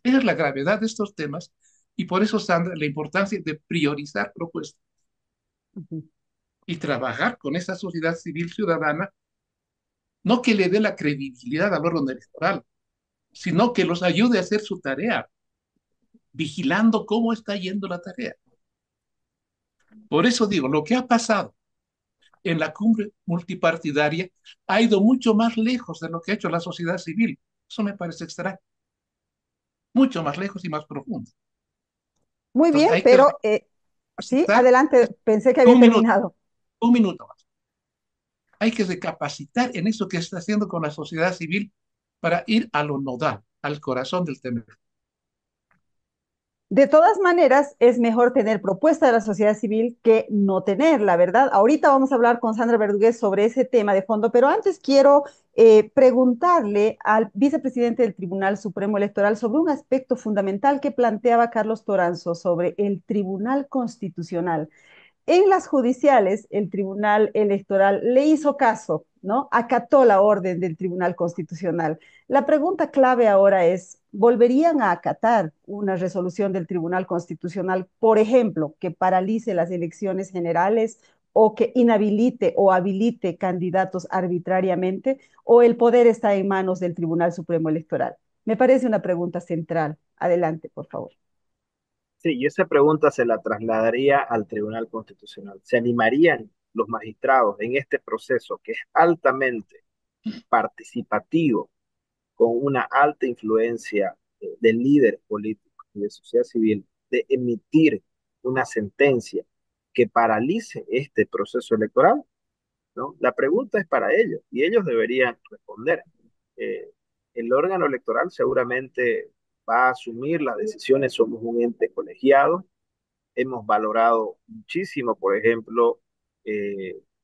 Esa es la gravedad de estos temas y por eso, Sandra, la importancia de priorizar propuestas y trabajar con esa sociedad civil ciudadana, no que le dé la credibilidad al órgano electoral, sino que los ayude a hacer su tarea, vigilando cómo está yendo la tarea. Por eso digo, lo que ha pasado en la cumbre multipartidaria ha ido mucho más lejos de lo que ha hecho la sociedad civil. Eso me parece extraño. Mucho más lejos y más profundo. Muy Entonces bien, hay que pero sí, recapacitar adelante, pensé que había un minuto, terminado. un minuto más. Hay que recapacitar en eso que está haciendo con la sociedad civil para ir a lo nodal, al corazón del tema. De todas maneras, es mejor tener propuesta de la sociedad civil que no tenerla, ¿verdad? Ahorita vamos a hablar con Sandra Verdugués sobre ese tema de fondo, pero antes quiero preguntarle al vicepresidente del Tribunal Supremo Electoral sobre un aspecto fundamental que planteaba Carlos Toranzo sobre el Tribunal Constitucional. En las judiciales, el Tribunal Electoral le hizo caso, ¿no? Acató la orden del Tribunal Constitucional. La pregunta clave ahora es, ¿volverían a acatar una resolución del Tribunal Constitucional, por ejemplo, que paralice las elecciones generales o que inhabilite o habilite candidatos arbitrariamente, o el poder está en manos del Tribunal Supremo Electoral? Me parece una pregunta central. Adelante, por favor. Sí, y esa pregunta se la trasladaría al Tribunal Constitucional. ¿Se animarían los magistrados en este proceso que es altamente participativo, con una alta influencia de líderes políticos y de sociedad civil, de emitir una sentencia que paralice este proceso electoral? ¿No? La pregunta es para ellos y ellos deberían responder. Eh, el órgano electoral seguramente va a asumir las decisiones, somos un ente colegiado, hemos valorado muchísimo, por ejemplo,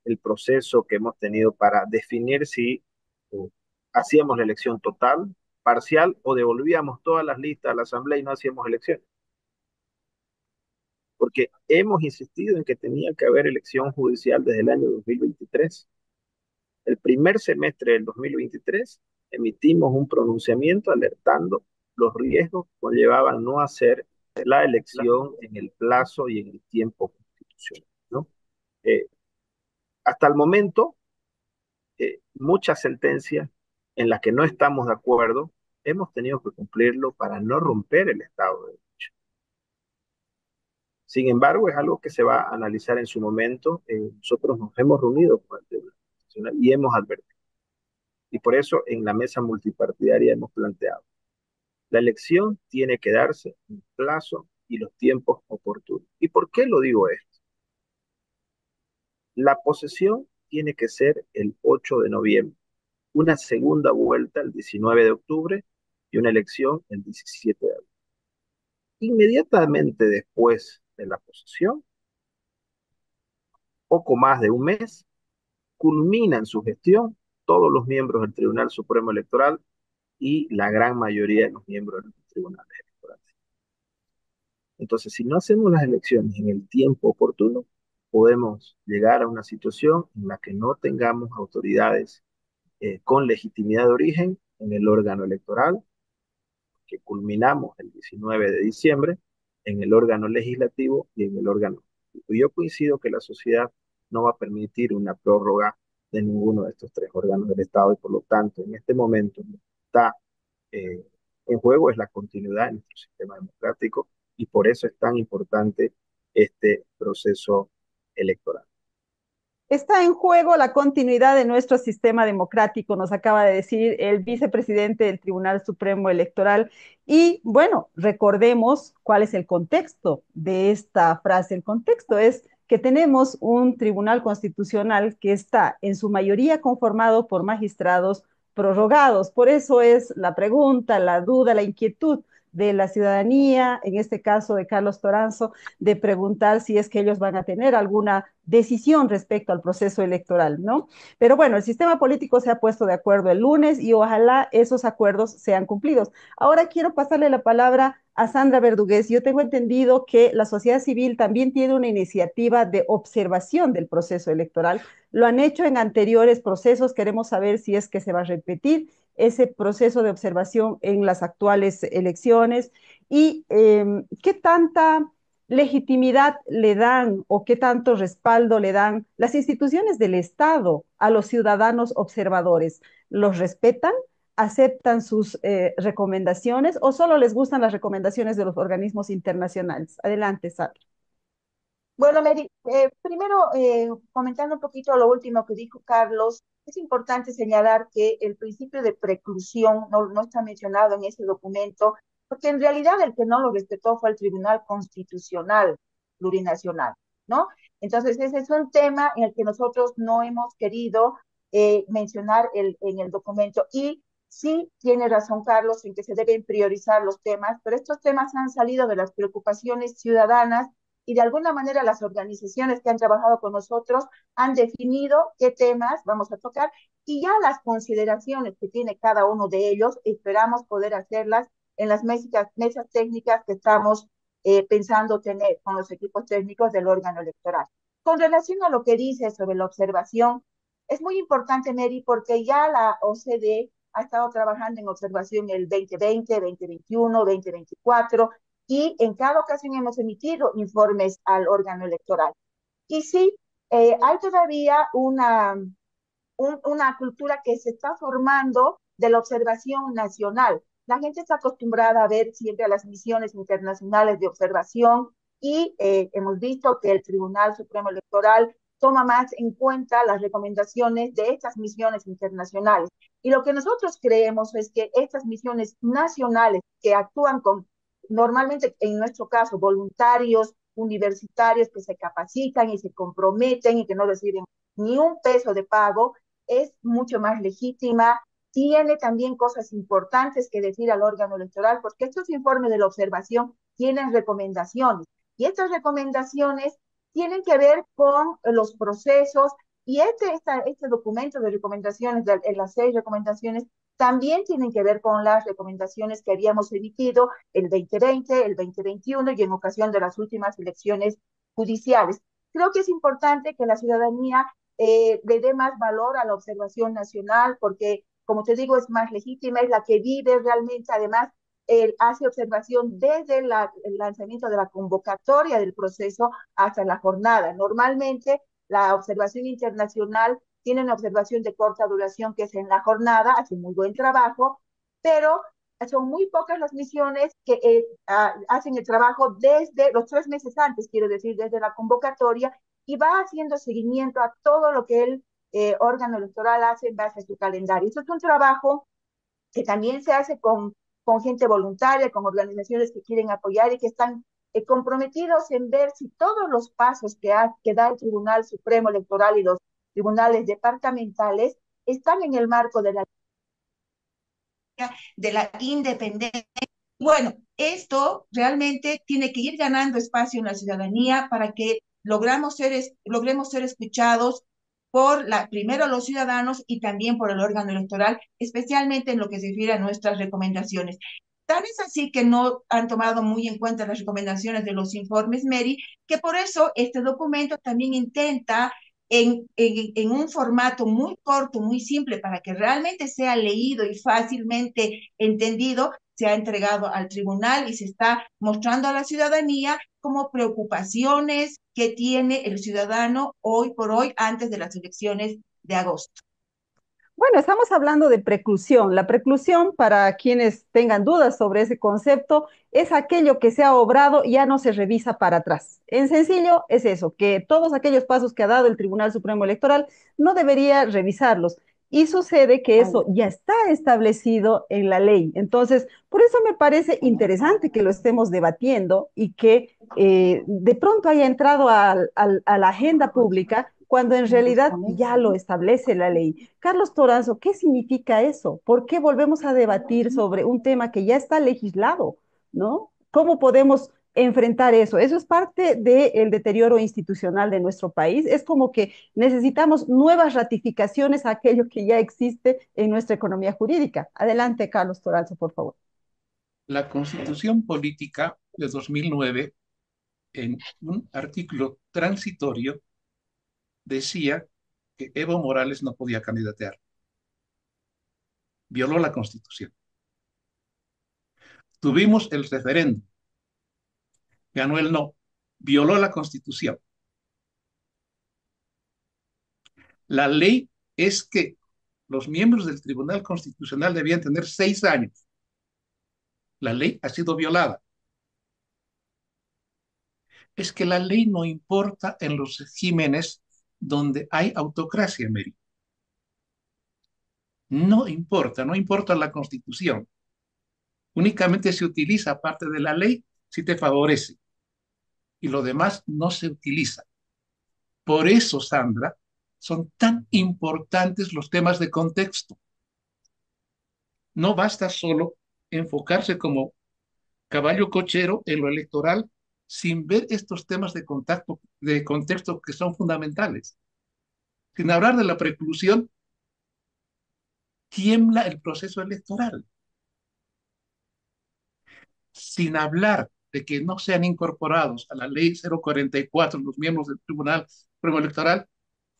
el proceso que hemos tenido para definir si eh, hacíamos la elección total, parcial o devolvíamos todas las listas a la Asamblea y no hacíamos elección. Porque hemos insistido en que tenía que haber elección judicial desde el año 2023. El primer semestre del 2023 emitimos un pronunciamiento alertando los riesgos que conllevaban no hacer la elección en el plazo y en el tiempo constitucional, ¿no? Eh, Hasta el momento, muchas sentencias en las que no estamos de acuerdo, hemos tenido que cumplirlo para no romper el Estado de Derecho. Sin embargo, es algo que se va a analizar en su momento. Nosotros nos hemos reunido con el Tribunal Constitucional y hemos advertido. Y por eso en la mesa multipartidaria hemos planteado, la elección tiene que darse en el plazo y los tiempos oportunos. ¿Y por qué lo digo esto? La posesión tiene que ser el 8 de noviembre, una segunda vuelta el 19 de octubre y una elección el 17 de abril. Inmediatamente después de la posesión, poco más de un mes, culminan su gestión todos los miembros del Tribunal Supremo Electoral y la gran mayoría de los miembros de los tribunales electorales. Entonces, si no hacemos las elecciones en el tiempo oportuno, podemos llegar a una situación en la que no tengamos autoridades con legitimidad de origen en el órgano electoral, que culminamos el 19 de diciembre, en el órgano legislativo y en el órgano. Yo coincido que la sociedad no va a permitir una prórroga de ninguno de estos tres órganos del Estado y por lo tanto en este momento está eh, en juego es la continuidad de nuestro sistema democrático y por eso es tan importante este proceso electoral. Está en juego la continuidad de nuestro sistema democrático, nos acaba de decir el vicepresidente del Tribunal Supremo Electoral. Y bueno, recordemos cuál es el contexto de esta frase. El contexto es que tenemos un Tribunal Constitucional que está en su mayoría conformado por magistrados prorrogados. Por eso es la pregunta, la duda, la inquietud de la ciudadanía, en este caso de Carlos Toranzo, de preguntar si es que ellos van a tener alguna decisión respecto al proceso electoral, ¿no? Pero bueno, el sistema político se ha puesto de acuerdo el lunes y ojalá esos acuerdos sean cumplidos. Ahora quiero pasarle la palabra a Sandra Verdugués. Yo tengo entendido que la sociedad civil también tiene una iniciativa de observación del proceso electoral. Lo han hecho en anteriores procesos. Queremos saber si es que se va a repetir ese proceso de observación en las actuales elecciones y qué tanta legitimidad le dan o qué tanto respaldo le dan las instituciones del Estado a los ciudadanos observadores. ¿Los respetan? ¿Aceptan sus recomendaciones o solo les gustan las recomendaciones de los organismos internacionales? Adelante, Sara. Bueno, Mary, primero, comentando un poquito lo último que dijo Carlos, es importante señalar que el principio de preclusión no está mencionado en ese documento, porque en realidad el que no lo respetó fue el Tribunal Constitucional Plurinacional, ¿no? Entonces, ese es un tema en el que nosotros no hemos querido mencionar en el documento. Y sí tiene razón Carlos en que se deben priorizar los temas, pero estos temas han salido de las preocupaciones ciudadanas y de alguna manera las organizaciones que han trabajado con nosotros han definido qué temas vamos a tocar y ya las consideraciones que tiene cada uno de ellos esperamos poder hacerlas en las mesas técnicas que estamos pensando tener con los equipos técnicos del órgano electoral. Con relación a lo que dice sobre la observación, es muy importante, Mary, porque ya la OCDE ha estado trabajando en observación el 2020, 2021, 2024, y en cada ocasión hemos emitido informes al órgano electoral. Y sí, hay todavía una cultura que se está formando de la observación nacional. La gente está acostumbrada a ver siempre a las misiones internacionales de observación y hemos visto que el Tribunal Supremo Electoral toma más en cuenta las recomendaciones de estas misiones internacionales. Y lo que nosotros creemos es que estas misiones nacionales que actúan con, normalmente en nuestro caso, voluntarios universitarios que se capacitan y se comprometen y que no reciben ni un peso de pago, es mucho más legítima, tiene también cosas importantes que decir al órgano electoral, porque estos informes de la observación tienen recomendaciones, y estas recomendaciones tienen que ver con los procesos, y este documento de recomendaciones, las 6 recomendaciones, también tienen que ver con las recomendaciones que habíamos emitido el 2020, el 2021 y en ocasión de las últimas elecciones judiciales. Creo que es importante que la ciudadanía le dé más valor a la observación nacional, porque, como te digo, es más legítima, es la que vive realmente, además, hace observación desde el lanzamiento de la convocatoria del proceso hasta la jornada. Normalmente, la observación internacional tiene una observación de corta duración que es en la jornada, hace muy buen trabajo, pero son muy pocas las misiones que hacen el trabajo desde los 3 meses antes, quiero decir, desde la convocatoria, y va haciendo seguimiento a todo lo que el órgano electoral hace en base a su calendario. Eso es un trabajo que también se hace con gente voluntaria, con organizaciones que quieren apoyar y que están comprometidos en ver si todos los pasos que da el Tribunal Supremo Electoral y los tribunales departamentales están en el marco de la independencia. Bueno, esto realmente tiene que ir ganando espacio en la ciudadanía para que logremos ser escuchados primero los ciudadanos y también por el órgano electoral, especialmente en lo que se refiere a nuestras recomendaciones. Tan es así que no han tomado muy en cuenta las recomendaciones de los informes Mary, que por eso este documento también intenta en un formato muy corto, muy simple, para que realmente sea leído y fácilmente entendido, se ha entregado al tribunal y se está mostrando a la ciudadanía como preocupaciones que tiene el ciudadano hoy por hoy antes de las elecciones de agosto. Bueno, estamos hablando de preclusión. La preclusión, para quienes tengan dudas sobre ese concepto, es aquello que se ha obrado y ya no se revisa para atrás. En sencillo, es eso, que todos aquellos pasos que ha dado el Tribunal Supremo Electoral no debería revisarlos. Y sucede que eso ya está establecido en la ley. Entonces, por eso me parece interesante que lo estemos debatiendo y que de pronto haya entrado a la agenda pública cuando en realidad ya lo establece la ley. Carlos Toranzo, ¿qué significa eso? ¿Por qué volvemos a debatir sobre un tema que ya está legislado? ¿no? ¿Cómo podemos enfrentar eso? Eso es parte del deterioro institucional de nuestro país. Es como que necesitamos nuevas ratificaciones a aquello que ya existe en nuestra economía jurídica. Adelante, Carlos Toranzo, por favor. La Constitución Política de 2009, en un artículo transitorio, decía que Evo Morales no podía candidatear. Violó la Constitución. Tuvimos el referéndum. Ganó el no. Violó la Constitución. La ley es que los miembros del Tribunal Constitucional debían tener 6 años. La ley ha sido violada. Es que la ley no importa en los regímenes donde hay autocracia, Mary. No importa, no importa la Constitución. Únicamente se utiliza parte de la ley si te favorece y lo demás no se utiliza. Por eso, Sandra, son tan importantes los temas de contexto. No basta solo enfocarse como caballo cochero en lo electoral sin ver estos temas de contexto que son fundamentales. Sin hablar de la preclusión, tiembla el proceso electoral. Sin hablar de que no sean incorporados a la ley 044 los miembros del Tribunal Supremo Electoral,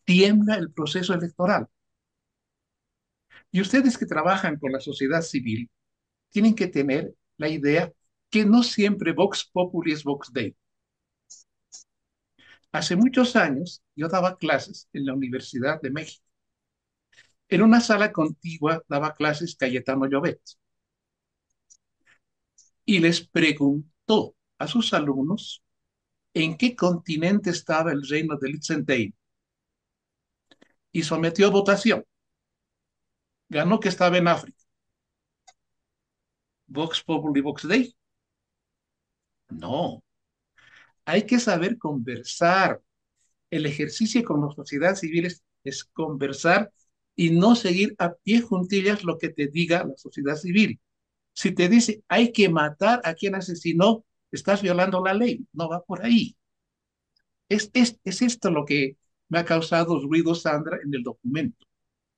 tiembla el proceso electoral. Y ustedes que trabajan con la sociedad civil tienen que tener la idea que no siempre Vox Populi es Vox Dei. Hace muchos años yo daba clases en la Universidad de México. En una sala contigua daba clases Cayetano Llobet y les preguntó a sus alumnos en qué continente estaba el reino de Liechtenstein y sometió a votación. Ganó que estaba en África. ¿Vox Populi Vox Dei? No. Hay que saber conversar. El ejercicio con la sociedad civil es conversar y no seguir a pie juntillas lo que te diga la sociedad civil. Si te dice hay que matar a quien asesinó, estás violando la ley. No va por ahí. Es esto lo que me ha causado ruido, Sandra, en el documento.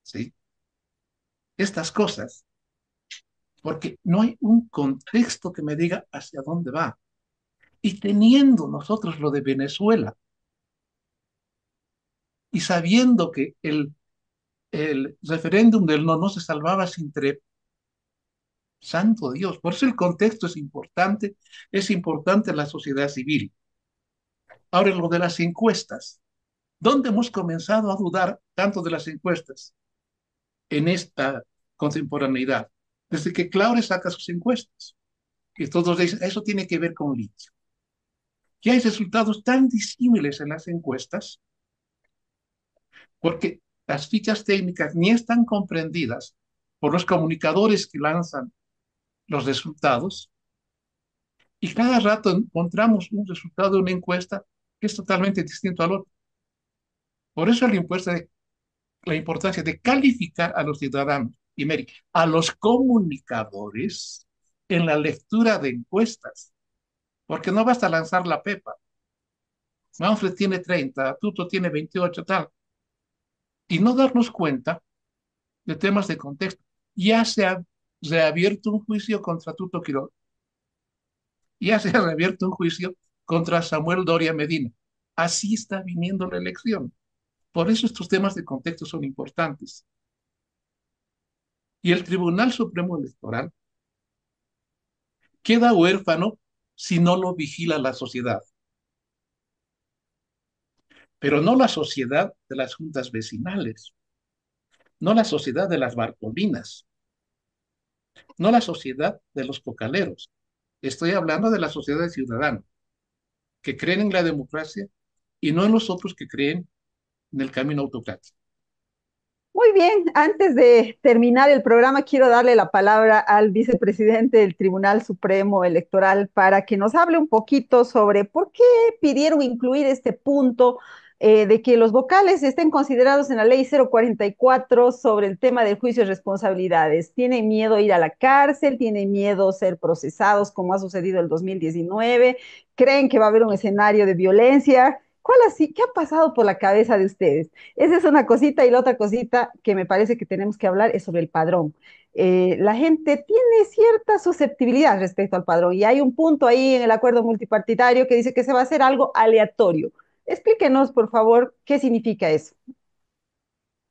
¿Sí? Estas cosas, porque no hay un contexto que me diga hacia dónde va. Y teniendo nosotros lo de Venezuela y sabiendo que el referéndum del no se salvaba sin santo Dios, por eso el contexto es importante la sociedad civil. Ahora, lo de las encuestas, ¿dónde hemos comenzado a dudar tanto de las encuestas en esta contemporaneidad? Desde que Claure saca sus encuestas, y todos dicen, eso tiene que ver con litio. Y hay resultados tan disímiles en las encuestas, porque las fichas técnicas ni están comprendidas por los comunicadores que lanzan los resultados, y cada rato encontramos un resultado de una encuesta que es totalmente distinto al otro. Por eso la importancia de calificar a los ciudadanos y a los comunicadores en la lectura de encuestas, porque no basta lanzar la pepa. Manfred tiene 30, Tuto tiene 28, tal, y no darnos cuenta de temas de contexto. Ya se ha reabierto un juicio contra Tuto Quiroga, ya se ha reabierto un juicio contra Samuel Doria Medina. Así está viniendo la elección. Por eso estos temas de contexto son importantes. Y el Tribunal Supremo Electoral queda huérfano si no lo vigila la sociedad. Pero no la sociedad de las juntas vecinales, no la sociedad de las barcolinas, no la sociedad de los cocaleros. Estoy hablando de la sociedad de ciudadanos que creen en la democracia y no en los otros que creen en el camino autocrático. Muy bien, antes de terminar el programa, quiero darle la palabra al vicepresidente del Tribunal Supremo Electoral para que nos hable un poquito sobre por qué pidieron incluir este punto de que los vocales estén considerados en la ley 044 sobre el tema del juicio de responsabilidades. ¿Tienen miedo a ir a la cárcel? ¿Tienen miedo a ser procesados como ha sucedido en el 2019? ¿Creen que va a haber un escenario de violencia? ¿Cuál así? ¿Qué ha pasado por la cabeza de ustedes? Esa es una cosita y la otra cosita que me parece que tenemos que hablar es sobre el padrón. La gente tiene cierta susceptibilidad respecto al padrón y hay un punto ahí en el acuerdo multipartidario que dice que se va a hacer algo aleatorio. Explíquenos, por favor, qué significa eso.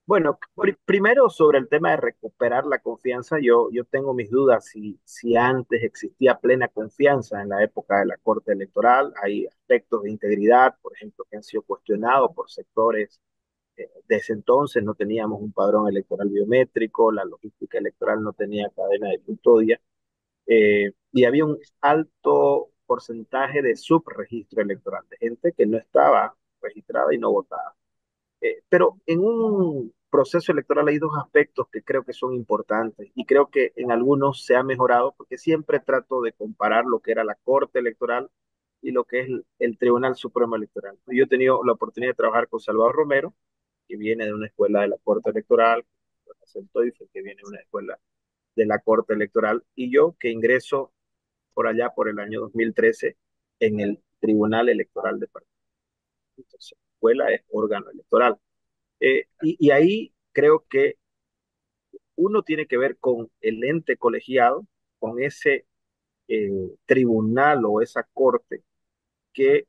Bueno, primero sobre el tema de recuperar la confianza, yo tengo mis dudas si antes existía plena confianza en la época de la Corte Electoral. Hay aspectos de integridad, por ejemplo, que han sido cuestionados por sectores. Desde entonces no teníamos un padrón electoral biométrico, la logística electoral no tenía cadena de custodia, y había un alto porcentaje de subregistro electoral, de gente que no estaba registrada y no votaba. Pero en un proceso electoral hay dos aspectos que creo que son importantes y creo que en algunos se ha mejorado porque siempre trato de comparar lo que era la Corte Electoral y lo que es el Tribunal Supremo Electoral. Yo he tenido la oportunidad de trabajar con Salvador Romero, que viene de una escuela de la Corte Electoral, que viene de una escuela de la Corte Electoral, y yo que ingreso por allá por el año 2013 en el Tribunal Electoral de Partidos. Entonces, la escuela es órgano electoral. Y ahí creo que uno tiene que ver con el ente colegiado, con ese tribunal o esa corte que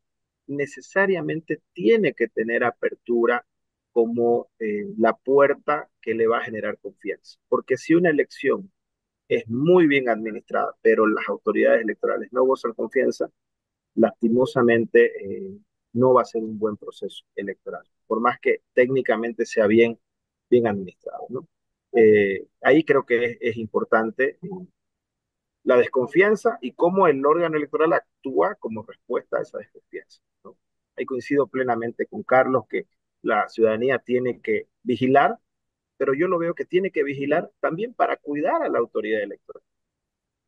necesariamente tiene que tener apertura como la puerta que le va a generar confianza. Porque si una elección es muy bien administrada, pero las autoridades electorales no gozan confianza, lastimosamente no va a ser un buen proceso electoral, por más que técnicamente sea bien administrado, ¿no? Ahí creo que es importante la desconfianza y cómo el órgano electoral actúa como respuesta a esa desconfianza, ¿no? Ahí coincido plenamente con Carlos que la ciudadanía tiene que vigilar, pero yo lo veo que tiene que vigilar también para cuidar a la autoridad electoral.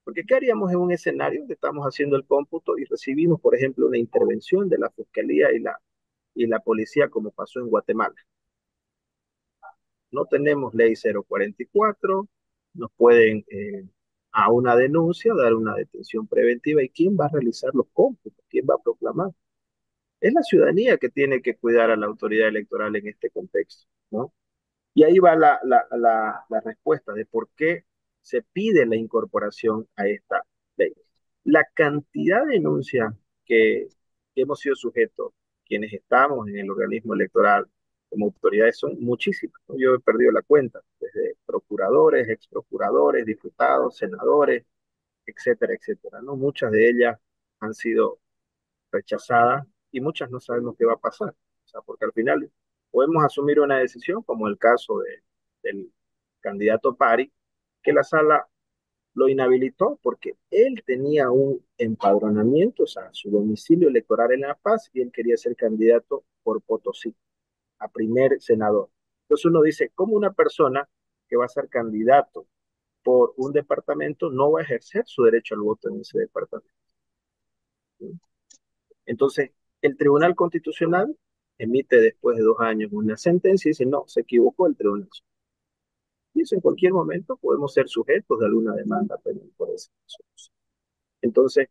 Porque ¿qué haríamos en un escenario donde estamos haciendo el cómputo y recibimos, por ejemplo, una intervención de la Fiscalía y la policía como pasó en Guatemala? No tenemos ley 044, nos pueden a una denuncia dar una detención preventiva y ¿quién va a realizar los cómputos? ¿Quién va a proclamar? Es la ciudadanía que tiene que cuidar a la autoridad electoral en este contexto, ¿no? Y ahí va la respuesta de por qué se pide la incorporación a esta ley. La cantidad de denuncias que hemos sido sujetos, quienes estamos en el organismo electoral como autoridades, son muchísimas, ¿no? Yo he perdido la cuenta, desde procuradores, ex procuradores, diputados, senadores, etcétera, etcétera, ¿no? Muchas de ellas han sido rechazada y muchas no sabemos qué va a pasar. O sea, porque al final podemos asumir una decisión, como el caso del candidato Pari, que la sala lo inhabilitó porque él tenía un empadronamiento, o sea, su domicilio electoral en La Paz y él quería ser candidato por Potosí a primer senador. Entonces uno dice, ¿cómo una persona que va a ser candidato por un departamento no va a ejercer su derecho al voto en ese departamento? Entonces, el Tribunal Constitucional emite después de 2 años una sentencia y dice, no, se equivocó el Tribunal. Y eso en cualquier momento podemos ser sujetos de alguna demanda penal por esa resolución. Entonces,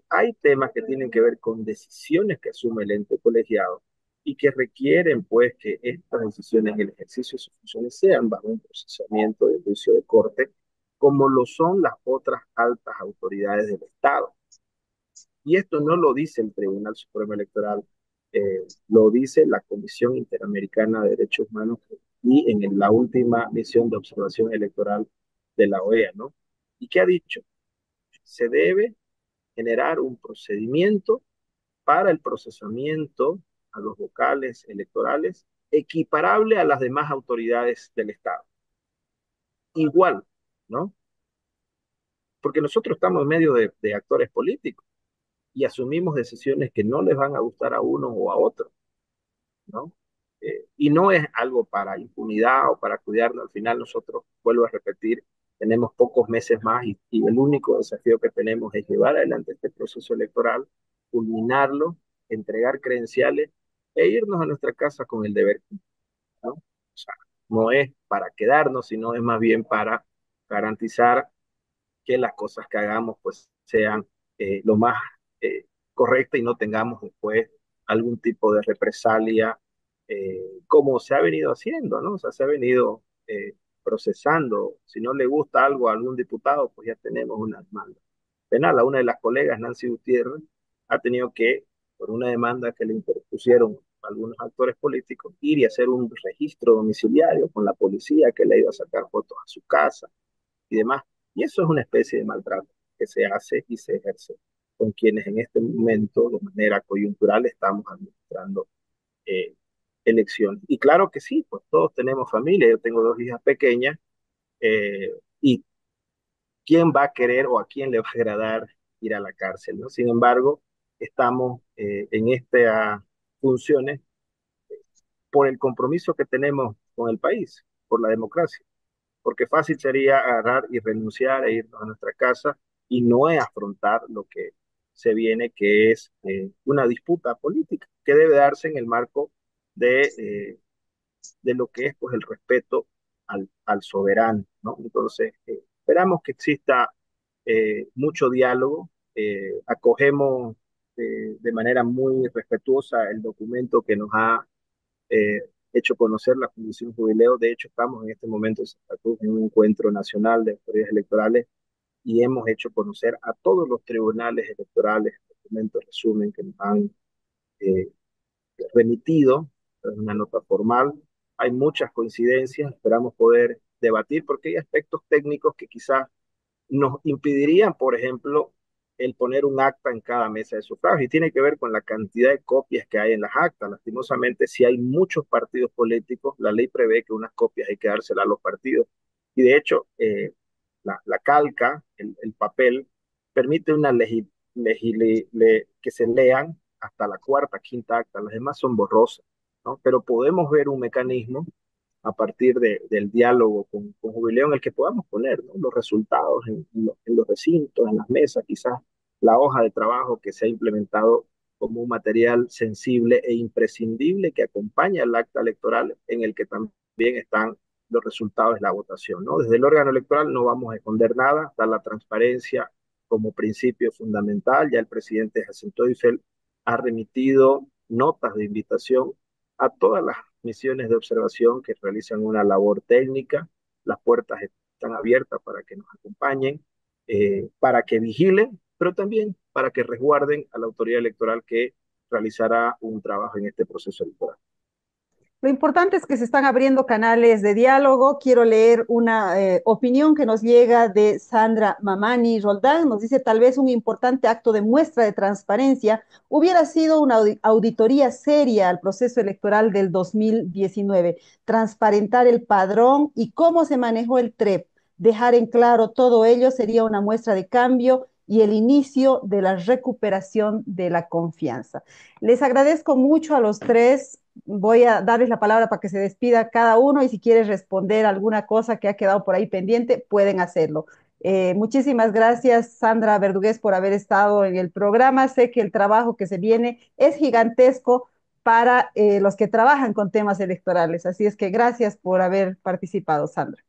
hay temas que tienen que ver con decisiones que asume el ente colegiado y que requieren, pues, que estas decisiones, el ejercicio de sus funciones, sean bajo un procesamiento de juicio de corte, como lo son las otras altas autoridades del Estado. Y esto no lo dice el Tribunal Supremo Electoral, lo dice la Comisión Interamericana de Derechos Humanos y en la última misión de observación electoral de la OEA, ¿no? ¿Y qué ha dicho? Se debe generar un procedimiento para el procesamiento a los vocales electorales equiparable a las demás autoridades del Estado. Igual, ¿no? Porque nosotros estamos en medio de actores políticos y asumimos decisiones que no les van a gustar a uno o a otro, ¿no? Y no es algo para impunidad o para cuidarlo. Al final nosotros, vuelvo a repetir, tenemos pocos meses más y el único desafío que tenemos es llevar adelante este proceso electoral, culminarlo, entregar credenciales e irnos a nuestra casa con el deber, ¿no? O sea, no es para quedarnos, sino es más bien para garantizar que las cosas que hagamos pues sean lo más correctas y no tengamos después algún tipo de represalia, como se ha venido haciendo, ¿no? O sea, se ha venido procesando. Si no le gusta algo a algún diputado, pues ya tenemos una demanda penal. A una de las colegas, Nancy Gutiérrez, ha tenido que, por una demanda que le interpusieron algunos actores políticos, ir y hacer un registro domiciliario con la policía que le ha ido a sacar fotos a su casa y demás. Y eso es una especie de maltrato que se hace y se ejerce con quienes en este momento, de manera coyuntural, estamos administrando eh, elecciones. Y claro que sí, pues todos tenemos familia, yo tengo dos hijas pequeñas, y quién va a querer o a quién le va a agradar ir a la cárcel, ¿no? Sin embargo, estamos en estas funciones por el compromiso que tenemos con el país, por la democracia, porque fácil sería agarrar y renunciar e irnos a nuestra casa y no es afrontar lo que se viene, que es una disputa política que debe darse en el marco de lo que es pues el respeto al soberano, ¿no? Entonces, esperamos que exista mucho diálogo, acogemos de manera muy respetuosa el documento que nos ha hecho conocer la Fundación Jubileo. De hecho, estamos en este momento en Santa Cruz en un encuentro nacional de autoridades electorales y hemos hecho conocer a todos los tribunales electorales el documento resumen que nos han eh, remitido, es una nota formal. Hay muchas coincidencias, esperamos poder debatir porque hay aspectos técnicos que quizás nos impedirían, por ejemplo, el poner un acta en cada mesa de sufragio y tiene que ver con la cantidad de copias que hay en las actas. Lastimosamente, si hay muchos partidos políticos, la ley prevé que unas copias hay que dárselas a los partidos. Y de hecho, la calca, el papel, permite que se lean hasta la cuarta, quinta acta, las demás son borrosas, ¿no? Pero podemos ver un mecanismo a partir del diálogo con Jubileo en el que podamos poner, ¿no?, los resultados en los recintos, en las mesas, quizás la hoja de trabajo que se ha implementado como un material sensible e imprescindible que acompaña el acta electoral en el que también están los resultados de la votación, ¿no? Desde el órgano electoral no vamos a esconder nada, está la transparencia como principio fundamental. Ya el presidente Jacinto Eifel ha remitido notas de invitación a todas las misiones de observación que realizan una labor técnica. Las puertas están abiertas para que nos acompañen, para que vigilen, pero también para que resguarden a la autoridad electoral que realizará un trabajo en este proceso electoral. Lo importante es que se están abriendo canales de diálogo. Quiero leer una opinión que nos llega de Sandra Mamani Roldán. Nos dice, tal vez un importante acto de muestra de transparencia hubiera sido una auditoría seria al proceso electoral del 2019, transparentar el padrón y cómo se manejó el TREP. Dejar en claro todo ello sería una muestra de cambio y el inicio de la recuperación de la confianza. Les agradezco mucho a los tres. Voy a darles la palabra para que se despida cada uno y si quieres responder alguna cosa que ha quedado por ahí pendiente, pueden hacerlo. Muchísimas gracias, Sandra Verdugués, por haber estado en el programa. Sé que el trabajo que se viene es gigantesco para los que trabajan con temas electorales. Así es que gracias por haber participado, Sandra.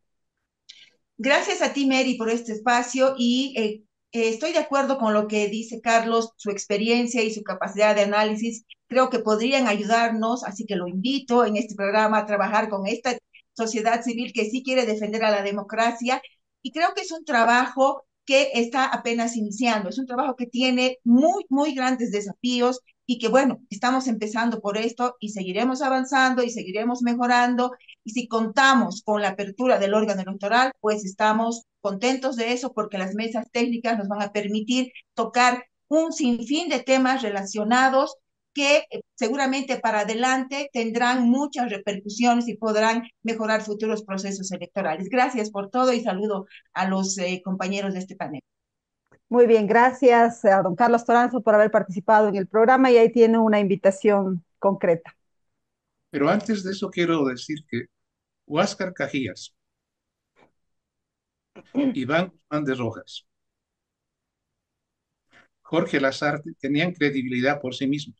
Gracias a ti, Mary, por este espacio y estoy de acuerdo con lo que dice Carlos, su experiencia y su capacidad de análisis. Creo que podrían ayudarnos, así que lo invito en este programa a trabajar con esta sociedad civil que sí quiere defender a la democracia y creo que es un trabajo que está apenas iniciando, es un trabajo que tiene muy, muy grandes desafíos y que bueno, estamos empezando por esto y seguiremos avanzando y seguiremos mejorando y si contamos con la apertura del órgano electoral, pues estamos contentos de eso porque las mesas técnicas nos van a permitir tocar un sinfín de temas relacionados que seguramente para adelante tendrán muchas repercusiones y podrán mejorar futuros procesos electorales. Gracias por todo y saludo a los compañeros de este panel. Muy bien, gracias a don Carlos Toranzo por haber participado en el programa y ahí tiene una invitación concreta. Pero antes de eso quiero decir que Huáscar Cajías, Iván Guzmán de Rojas, Jorge Lazarte tenían credibilidad por sí mismos.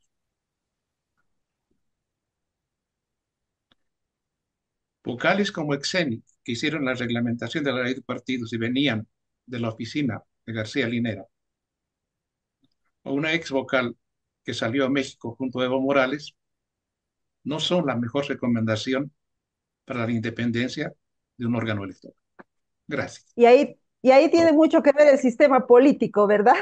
Vocales como Exeni, que hicieron la reglamentación de la ley de partidos y venían de la oficina de García Linera, o una ex vocal que salió a México junto a Evo Morales, no son la mejor recomendación para la independencia de un órgano electoral. Gracias. Y ahí tiene mucho que ver el sistema político, ¿verdad?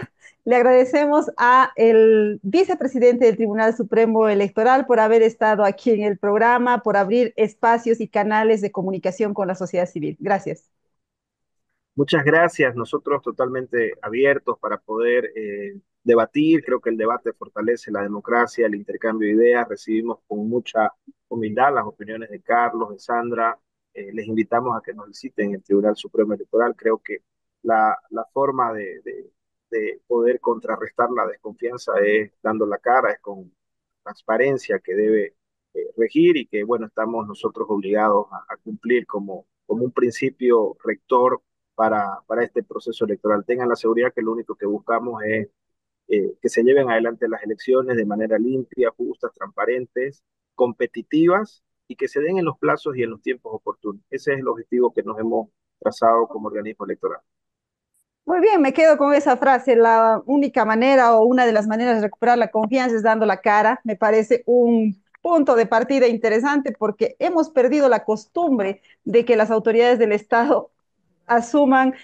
Le agradecemos a el vicepresidente del Tribunal Supremo Electoral por haber estado aquí en el programa, por abrir espacios y canales de comunicación con la sociedad civil. Gracias. Muchas gracias. Nosotros totalmente abiertos para poder debatir. Creo que el debate fortalece la democracia, el intercambio de ideas. Recibimos con mucha humildad las opiniones de Carlos, de Sandra. Les invitamos a que nos visiten el Tribunal Supremo Electoral. Creo que la forma de poder contrarrestar la desconfianza es dando la cara, es con transparencia que debe regir y que, bueno, estamos nosotros obligados a cumplir como un principio rector para este proceso electoral. Tengan la seguridad que lo único que buscamos es que se lleven adelante las elecciones de manera limpia, justas, transparentes, competitivas y que se den en los plazos y en los tiempos oportunos. Ese es el objetivo que nos hemos trazado como organismo electoral. Muy bien, me quedo con esa frase. La única manera o una de las maneras de recuperar la confianza es dando la cara. Me parece un punto de partida interesante porque hemos perdido la costumbre de que las autoridades del Estado asuman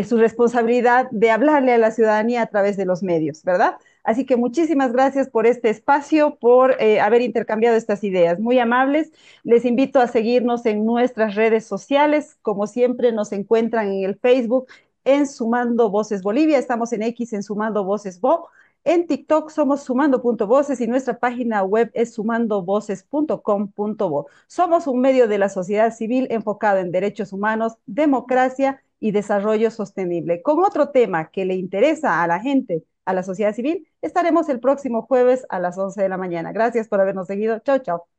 su responsabilidad de hablarle a la ciudadanía a través de los medios, ¿verdad? Así que muchísimas gracias por este espacio, por haber intercambiado estas ideas. Muy amables. Les invito a seguirnos en nuestras redes sociales. Como siempre, nos encuentran en el Facebook en Sumando Voces Bolivia. Estamos en X en Sumando Voces Bo. En TikTok somos sumando.voces y nuestra página web es sumandovoces.com.bo. Somos un medio de la sociedad civil enfocado en derechos humanos, democracia y desarrollo sostenible. Con otro tema que le interesa a la gente, a la sociedad civil, estaremos el próximo jueves a las 11 de la mañana. Gracias por habernos seguido. Chau, chau.